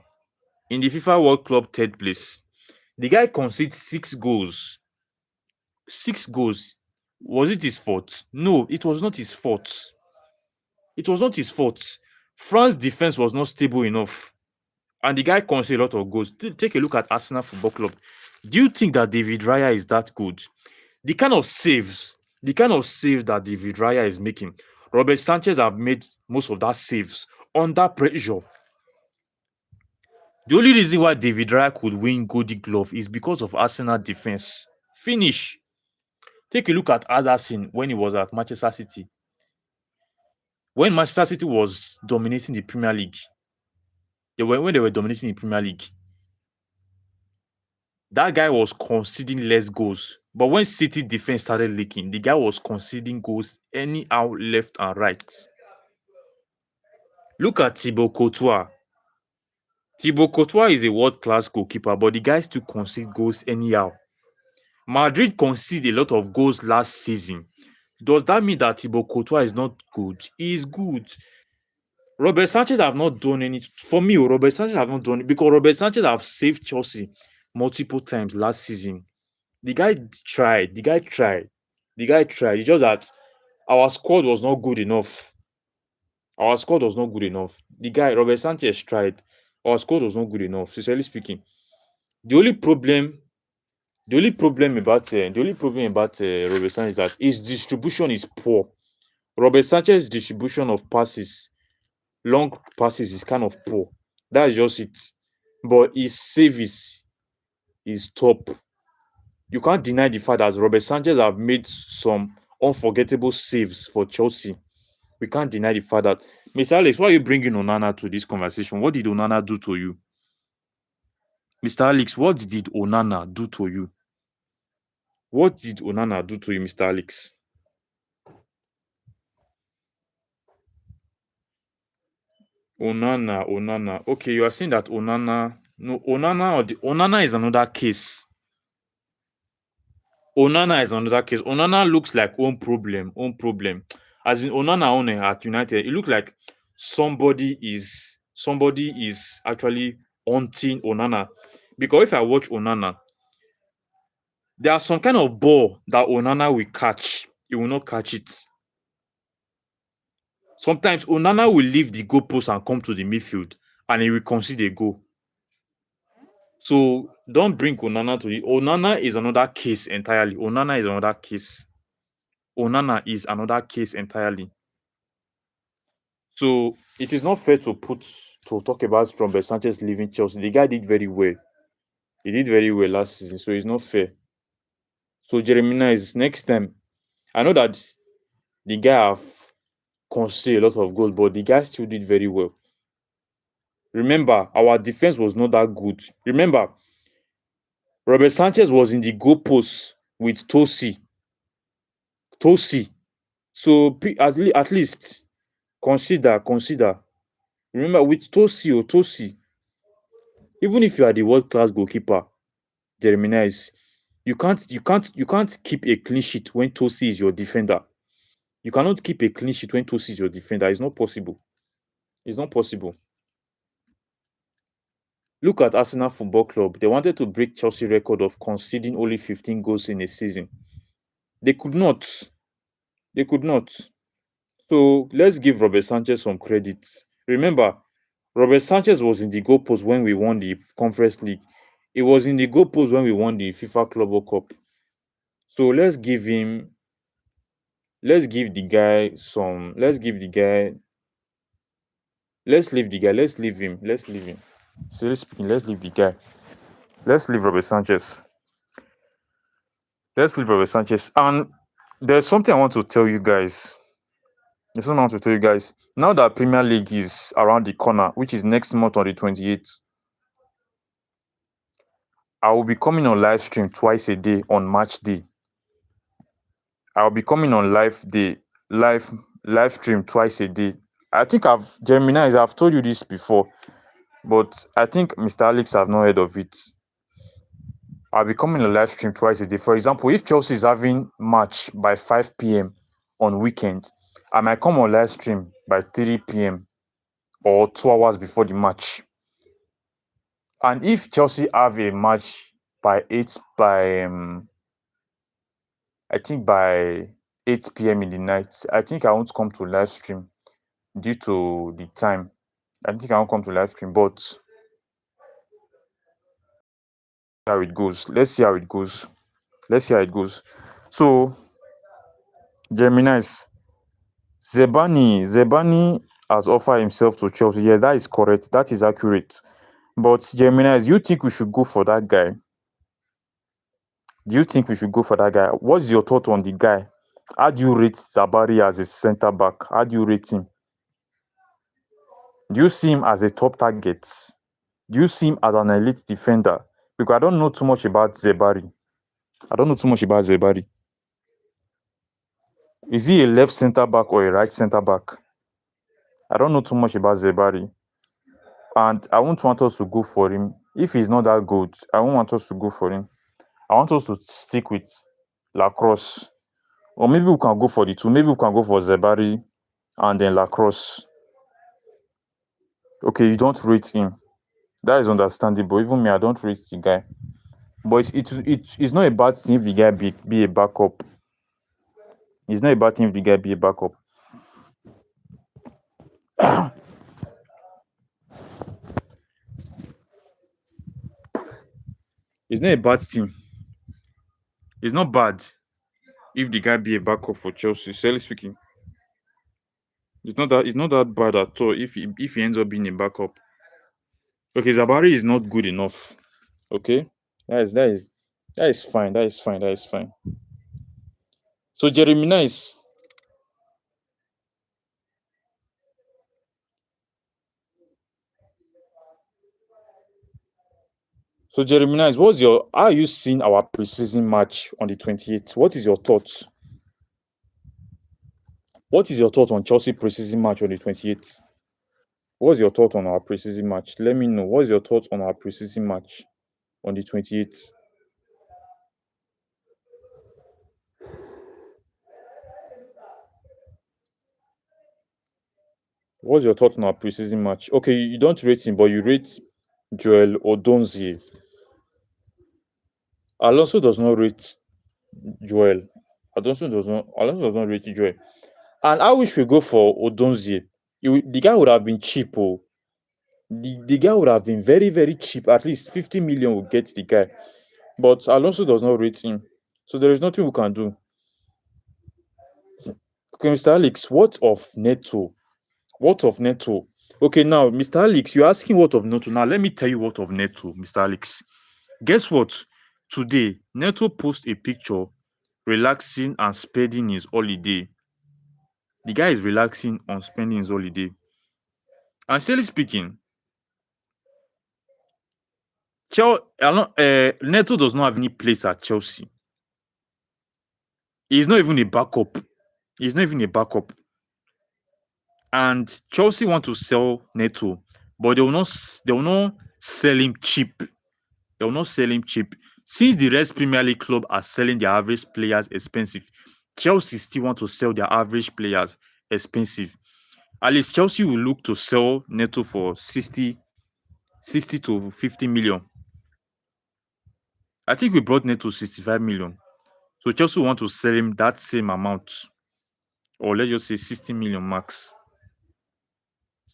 in the FIFA World Club third place. The guy concedes 6 goals. 6 goals. Was it his fault? No, it was not his fault. It was not his fault. France's defense was not stable enough, and the guy conceded a lot of goals. Take a look at Arsenal Football Club. Do you think that David Raya is that good? The kind of saves, that David Raya is making, Robert Sanchez have made most of that saves under pressure. The only reason why David Raya could win Golden Glove is because of Arsenal defense. Finish. Take a look at Anderson when he was at Manchester City. When Manchester City was dominating the Premier League, when they were dominating the Premier League, that guy was conceding less goals. But when City defense started leaking, the guy was conceding goals anyhow, left and right. Look at Thibaut Courtois. Thibaut Courtois is a world-class goalkeeper, but the guy still concede goals anyhow. Madrid conceded a lot of goals last season. Does that mean that Thibaut Courtois is not good? He is good. Robert Sanchez have not done any. For me, Robert Sanchez have not done it because Robert Sanchez have saved Chelsea multiple times last season. The guy tried. The guy tried. The guy tried. It's just that our squad was not good enough. Our squad was not good enough. The guy, Robert Sanchez, tried. Our squad was not good enough, sincerely speaking. The only problem, about Robert Sanchez is that his distribution is poor. Robert Sanchez's distribution of passes, long passes, is kind of poor. That's just it. But his service is top. You can't deny the fact that Robert Sanchez have made some unforgettable saves for Chelsea. We can't deny the fact that. Mr. Alex, why are you bringing Onana to this conversation? What did Onana do to you? Mr. Alex, what did Onana do to you? What did Onana do to you, Mr. Alex? Onana. Okay, you are saying that Onana. No, Onana is another case. Onana looks like own problem. As in Onana owner at United, it looks like somebody is actually haunting Onana. Because if I watch Onana, there are some kind of ball that Onana will catch. He will not catch it. Sometimes Onana will leave the goalpost and come to the midfield, and he will concede a goal. So don't bring Onana to it. Onana is another case entirely. Onana is another case entirely. So it is not fair to talk about Robert Sanchez leaving Chelsea. The guy did very well. He did very well last season, so it's not fair. So Jeremiah is next time. I know that the guy have conceded a lot of goals, but the guy still did very well. Remember, our defense was not that good. Remember, Robert Sanchez was in the goalpost with Tosi. Tosi. So at least consider. Remember with Tosi, even if you are the world class goalkeeper, Jeremiah is you can't keep a clean sheet when Tosi is your defender. You cannot keep a clean sheet when Tosi is your defender. It's not possible. It's not possible. Look at Arsenal Football Club. They wanted to break Chelsea record of conceding only 15 goals in a season. They could not. They could not. So let's give Robert Sanchez some credit. Remember, Robert Sanchez was in the goalpost when we won the Conference League. He was in the goalpost when we won the FIFA Club World Cup. So let's give the guy some, let's leave the guy, let's leave him. Seriously speaking, let's leave the guy. Let's leave Robert Sanchez. Let's leave Robert Sanchez. And there's something I want to tell you guys. There's something I want to tell you guys. Now that Premier League is around the corner, which is next month on the 28th, I will be coming on live stream twice a day on match day. I'll be coming on live live stream twice a day. I think I've told you this before, but I think Mr. Alex have not heard of it. I'll be coming on live stream twice a day. For example, if Chelsea is having match by 5 p.m. on weekends, I might come on live stream by 3 p.m. or 2 hours before the match. And if Chelsea have a match I think by 8 p.m. in the night, I think I won't come to live stream due to the time. I think I won't come to live stream, but how it goes. Let's see how it goes. Let's see how it goes. So, Gemini's Zebani has offered himself to Chelsea. Yes, that is correct. That is accurate. But Gemini's, you think we should go for that guy? Do you think we should go for that guy? What's your thought on the guy? How do you rate Zabari as a centre back? How do you rate him? Do you see him as a top target? Do you see him as an elite defender? Because I don't know too much about Zebari. I don't know too much about Zebari. Is he a left centre back or a right centre back? I don't know too much about Zebari. And I won't want us to go for him. If he's not that good, I won't want us to go for him. I want us to stick with Lacrosse. Or maybe we can go for the two. Maybe we can go for Zebari and then Lacrosse. Okay, you don't rate him. That is understandable. Even me, I don't rate the guy. But it's not a bad thing if the guy be a backup. It's not a bad thing if the guy be a backup. It's not a bad thing. It's not bad if the guy be a backup for Chelsea. Seriously speaking, it's not that bad at all if he ends up being a backup. Okay, Zabari is not good enough. Okay, that is fine. That is fine. That is fine. So Jeremy Nice. So Jeremy Nice, how are you seeing our preseason match on the 28th? What is your thoughts? What is your thought on Chelsea preseason match on the 28th? What's your thought on our preseason match? Let me know. What's your thought on our preseason match on the 28th? What's your thought on our preseason match? Okay, you don't rate him, but you rate Joel Odonzie. Alonso does not rate Joel. Alonso does not rate Joel. And I wish we go for Odonzie. The guy would have been cheap. Oh. The guy would have been very, very cheap. At least 50 million will get the guy. But Alonso does not rate him. So there is nothing we can do. Okay, Mr. Alex, what of Neto? What of Neto? Okay, now, Mr. Alex, you're asking what of Neto. Now, let me tell you what of Neto, Mr. Alex. Guess what? Today, Neto post a picture relaxing and spending his holiday. The guy is relaxing and spending his holiday. And seriously speaking, Neto does not have any place at Chelsea. He's not even a backup. He's not even a backup. And Chelsea want to sell Neto, but they will not sell him cheap. They will not sell him cheap. Since the rest Premier League club are selling their average players expensive, Chelsea still want to sell their average players expensive. At least Chelsea will look to sell Neto for 60 to 50 million. I think we brought Neto 65 million. So Chelsea want to sell him that same amount, or let's just say 60 million max.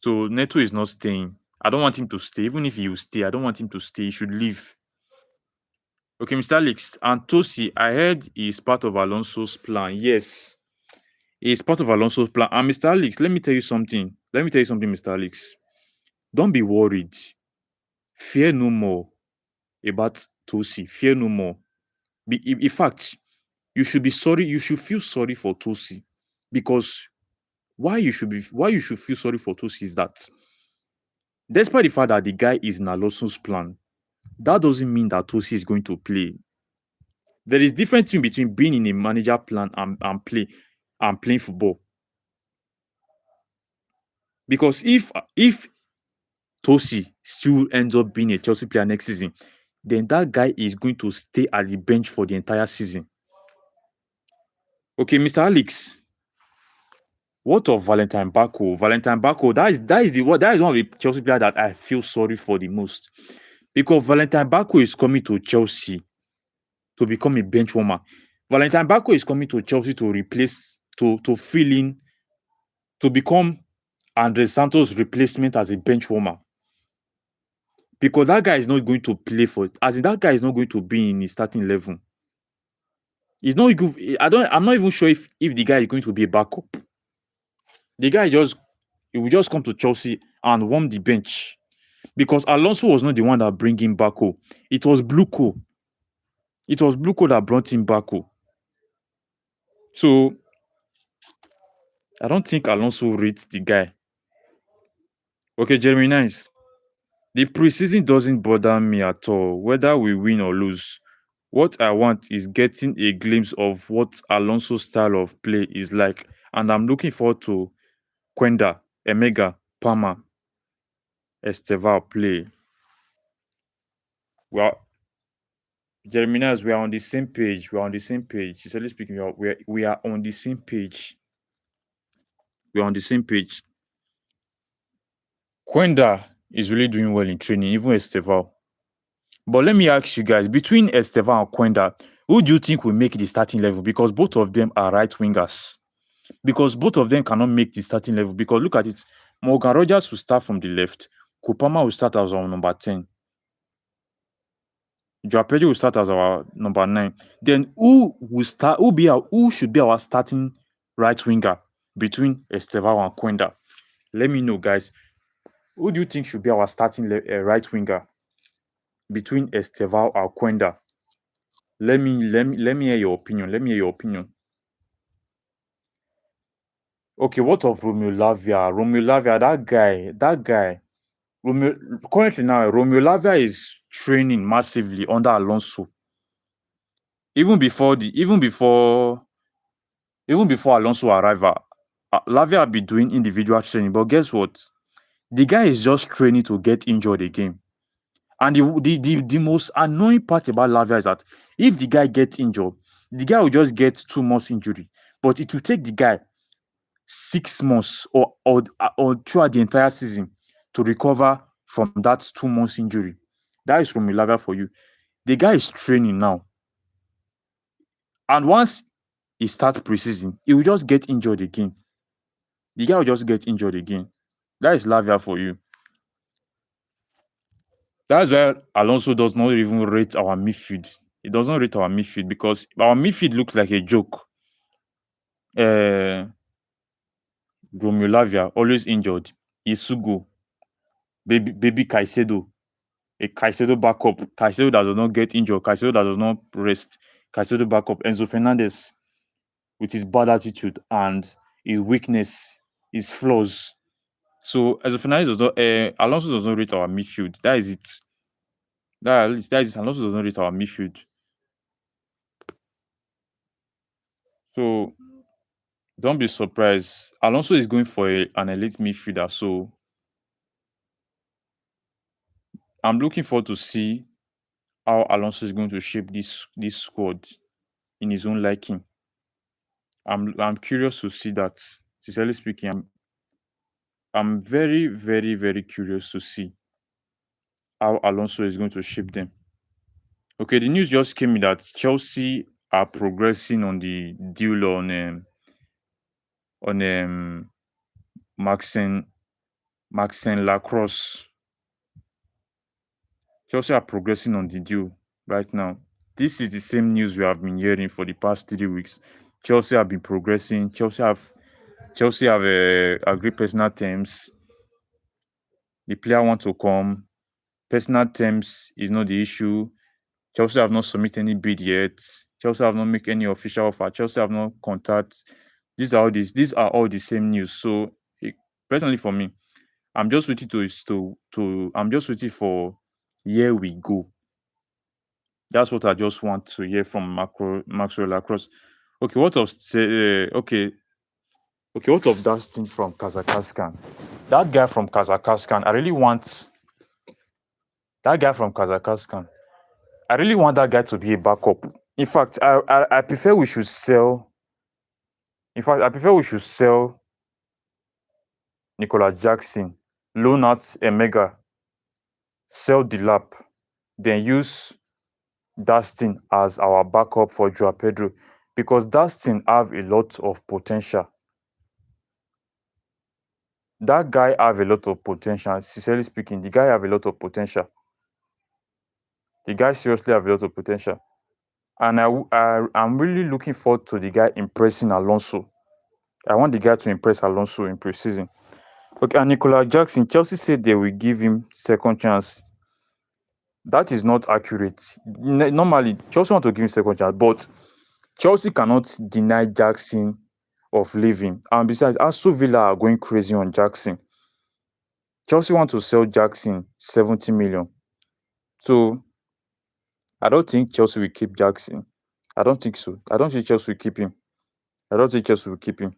So Neto is not staying. I don't want him to stay. Even if he will stay, I don't want him to stay. He should leave. Okay, Mr. Alex, and Tosi, I heard he is part of Alonso's plan. Yes, he is part of Alonso's plan. And Mr. Alex, let me tell you something. Mr. Alex. Don't be worried. Fear no more about Tosi. Fear no more. In fact, you should be sorry. You should feel sorry for Tosi, because why you should feel sorry for Tosi is that, despite the fact that the guy is in Alonso's plan, that doesn't mean that Tosi is going to play. There is difference between being in a manager plan and playing football. Because if Tosi still ends up being a Chelsea player next season, then that guy is going to stay at the bench for the entire season. Okay, Mr. Alex, what of Valentine Bako? Valentine Bako, that is one of the Chelsea players that I feel sorry for the most. Because Valentine Bako is coming to Chelsea to become a bench warmer. Valentine Bako is coming to Chelsea to replace, to fill in, to become Andre Santos' replacement as a bench warmer. Because that guy is not going to play for it. As in, that guy is not going to be in his starting level. He's not good. I'm not even sure if the guy is going to be a backup. The guy he will just come to Chelsea and warm the bench. Because Alonso was not the one that bring him Bako. It was Bluco. It was Bluco that brought him Bako. So I don't think Alonso rates the guy. Okay, Jeremy Nice. The preseason doesn't bother me at all, whether we win or lose. What I want is getting a glimpse of what Alonso's style of play is like, and I'm looking forward to Quenda, Emega, Palmer, Esteval play. Well, Jeremy Nice, we are on the same page. We are on the same page. Sincerely speaking, we are on the same page. We are on the same page. Quenda is really doing well in training, even Esteval. But let me ask you guys, between Esteval and Quenda, who do you think will make the starting level? Because both of them are right wingers. Because both of them cannot make the starting level. Because look at it, Morgan Rogers will start from the left. Kupama will start as our number 10. Joao Pedro will start as our number 9. Then who should be our starting right winger between Esteval and Quenda? Let me know, guys. Who do you think should be our starting right winger between Esteval and Quenda? Let me hear your opinion. Let me hear your opinion. Okay, what of Romeo Lavia? Romeo Lavia, that guy. Currently now, Romeo Lavia is training massively under Alonso. Even before Alonso arrival, Lavia be doing individual training. But guess what? The guy is just training to get injured again. And the most annoying part about Lavia is that if the guy gets injured, the guy will just get 2 months injury. But it will take the guy 6 months or throughout the entire season to recover from that 2 months injury. That is from Lavia for you. The guy is training now. And once he starts preseason, he will just get injured again. The guy will just get injured again. That is Lavia for you. That's why Alonso does not even rate our midfield. He does not rate our midfield because our midfield looks like a joke. Romeo Lavia, always injured. Isugo, baby Caicedo, a Caicedo backup. Caicedo that does not get injured. Caicedo that does not rest. Caicedo backup. Enzo Fernandez with his bad attitude and his weakness, his flaws. So Enzo Fernandez does not. Alonso does not rate our midfield. That is it. That is it. Alonso does not rate our midfield. So don't be surprised. Alonso is going for an elite midfielder. So I'm looking forward to see how Alonso is going to shape this squad in his own liking. I'm curious to see that. Sincerely speaking, I'm very, very, very curious to see how Alonso is going to shape them. Okay, the news just came in that Chelsea are progressing on the deal on Maxen Lacrosse. Chelsea are progressing on the deal right now. This is the same news we have been hearing for the past 3 weeks. Chelsea have been progressing. Chelsea have agreed personal terms. The player want to come. Personal terms is not the issue. Chelsea have not submitted any bid yet. Chelsea have not made any official offer. Chelsea have not contact. These are all the same news. So personally for me, I'm just waiting I'm just waiting for here we go. That's what I just want to hear from Maxwell Lacrosse. Okay, what of that thing from Kazakhstan? That guy from Kazakhstan, I really want that guy from Kazakhstan. I really want that guy to be a backup. In fact, I prefer we should sell. In fact, I prefer we should sell Nicolas Jackson, loan out Emega, sell Dilap, then use Dustin as our backup for Joao Pedro because Dustin have a lot of potential. That guy have a lot of potential. Sincerely speaking, the guy have a lot of potential. The guy seriously have a lot of potential. And I'm really looking forward to the guy impressing Alonso. I want the guy to impress Alonso in preseason. Okay, and Nicolas Jackson, Chelsea said they will give him second chance. That is not accurate. Normally, Chelsea want to give him second chance, but Chelsea cannot deny Jackson of leaving. And besides, Aston Villa are going crazy on Jackson. Chelsea want to sell Jackson 70 million. So I don't think Chelsea will keep Jackson. I don't think so. I don't think Chelsea will keep him. I don't think Chelsea will keep him.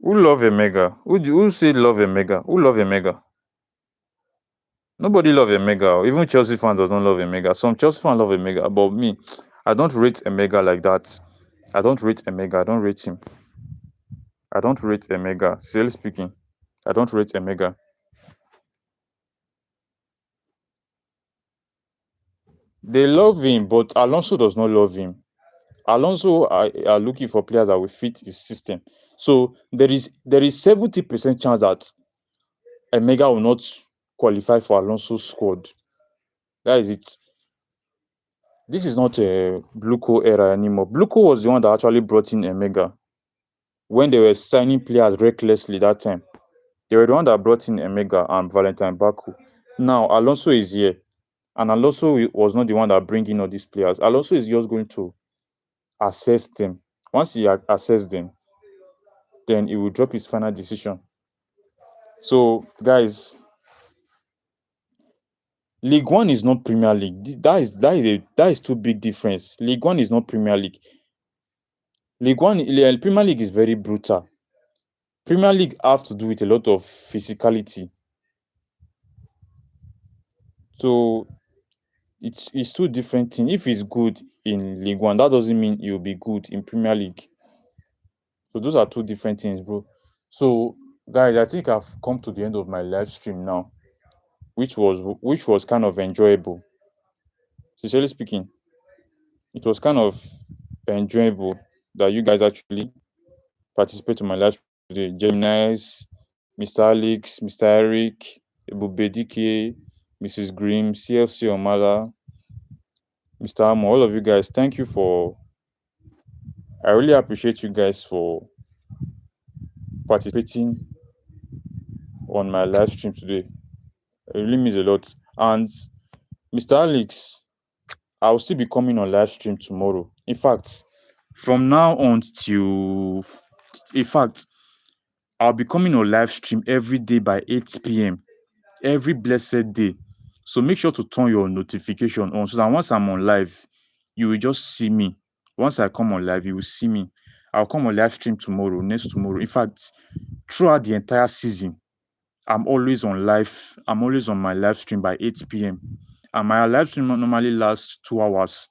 Who love a mega? Who say love a mega? Who love a mega? Nobody love a mega. Even Chelsea fans does not love a mega. Some Chelsea fans love a mega, but me, I don't rate a mega like that. I don't rate a mega. I don't rate him. I don't rate a mega. Sincerely speaking, I don't rate a mega. They love him, but Alonso does not love him. Alonso are looking for players that will fit his system. So there is 70% chance that Emega will not qualify for Alonso's squad. That is it. This is not a Bluco era anymore. Bluco was the one that actually brought in Emega when they were signing players recklessly that time. They were the one that brought in Emega and Valentine Baku. Now Alonso is here, and Alonso was not the one that bring in all these players. Alonso is just going to assess them. Once he assess them, then he will drop his final decision. So, guys, League One is not Premier League. That is too big difference. League One is not Premier League. Premier League is very brutal. Premier League have to do with a lot of physicality. So it's two different things. If it's good in League One, that doesn't mean it will be good in Premier League. So those are two different things, bro. So, guys, I think I've come to the end of my live stream now, which was kind of enjoyable. Sincerely speaking, it was kind of enjoyable that you guys actually participate in my live today. Gemini's, Mr. Alex, Mr. Eric, Ebubedike, Mrs. Grimm, CFC Omala, Mr. Amo, all of you guys, thank you for I really appreciate you guys for participating on my live stream today. It really means a lot. And Mr. Alex, I'll still be coming on live stream tomorrow. In fact, from now on till, in fact, I'll be coming on live stream every day by 8 p.m. every blessed day. So make sure to turn your notification on so that once I'm on live, you will just see me. Once I come on live, you will see me. I'll come on live stream tomorrow, next tomorrow. In fact, throughout the entire season, I'm always on live. I'm always on my live stream by 8 p.m. And my live stream normally lasts 2 hours.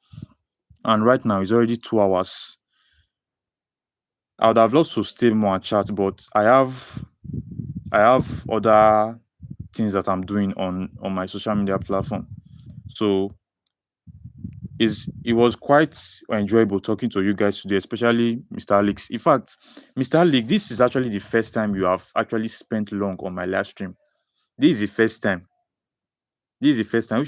And right now it's already 2 hours. I would have loved to stay more and chat, but I have other things that I'm doing on my social media platform. So it was quite enjoyable talking to you guys today, especially Mr. Alex. In fact, Mr. Alex, this is actually the first time you have actually spent long on my live stream. This is the first time. This is the first time,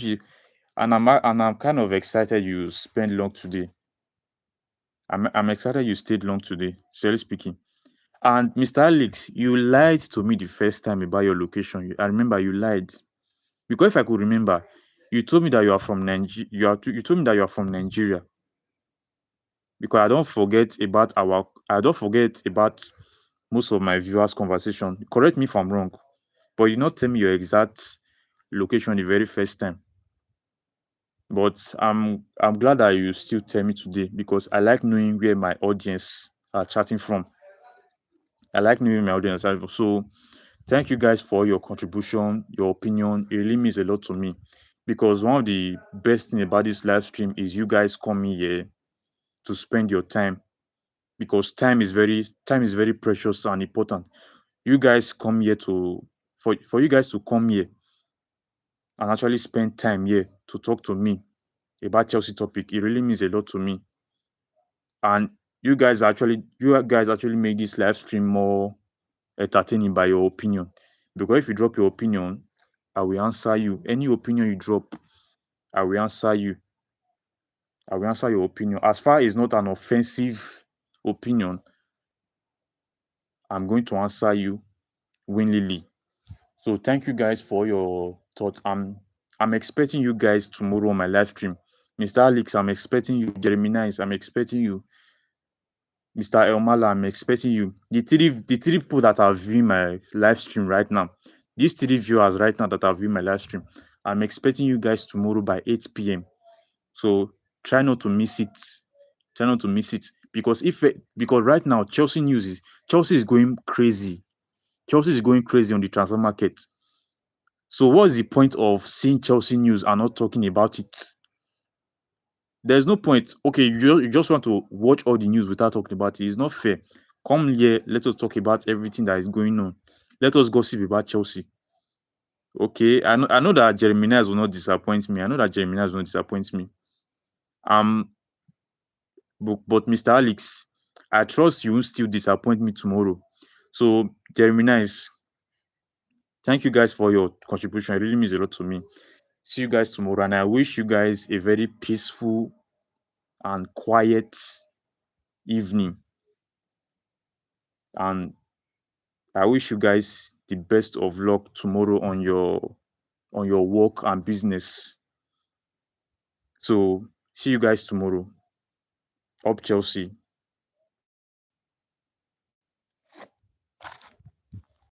and I'm kind of excited you spent long today. I'm excited you stayed long today, seriously speaking. And Mr. Alex, you lied to me the first time about your location. I remember you lied. Because if I could remember, you told me that you are from Nigeria. You told me that you are from Nigeria. Because I don't forget about most of my viewers' conversation. Correct me if I'm wrong, but you did not tell me your exact location the very first time. But I'm glad that you still tell me today because I like knowing where my audience are chatting from. I like knowing my audience. So thank you guys for your contribution, your opinion. It really means a lot to me because one of the best thing about this live stream is you guys coming here to spend your time because time is very precious and important. You guys come here to for you guys to come here and actually spend time here to talk to me about Chelsea topic. It really means a lot to me. And you guys actually make this live stream more entertaining by your opinion. Because if you drop your opinion, I will answer you. Any opinion you drop, I will answer you. I will answer your opinion. As far as not an offensive opinion, I'm going to answer you willingly. So thank you guys for your thoughts. I'm expecting you guys tomorrow on my live stream. Mr. Alex, I'm expecting you. Jeremy Nice, I'm expecting you. Mr. Elmala, I'm expecting you. The three people that are viewing my live stream right now, these three viewers right now that are viewing my live stream, I'm expecting you guys tomorrow by 8 p.m. So try not to miss it. Try not to miss it. Because right now Chelsea is going crazy. Chelsea is going crazy on the transfer market. So what's the point of seeing Chelsea news and not talking about it? There's no point. Okay, you just want to watch all the news without talking about it. It's not fair. Come here, let us talk about everything that is going on. Let us gossip about Chelsea. Okay, I know that Jeremiah will not disappoint me. I know that Jeremiah will not disappoint me. Um, but Mr. Alex, I trust you will still disappoint me tomorrow. So Jeremiah, thank you guys for your contribution. It really means a lot to me. See you guys tomorrow, and I wish you guys a very peaceful and quiet evening. And I wish you guys the best of luck tomorrow on your work and business. So see you guys tomorrow. Up Chelsea.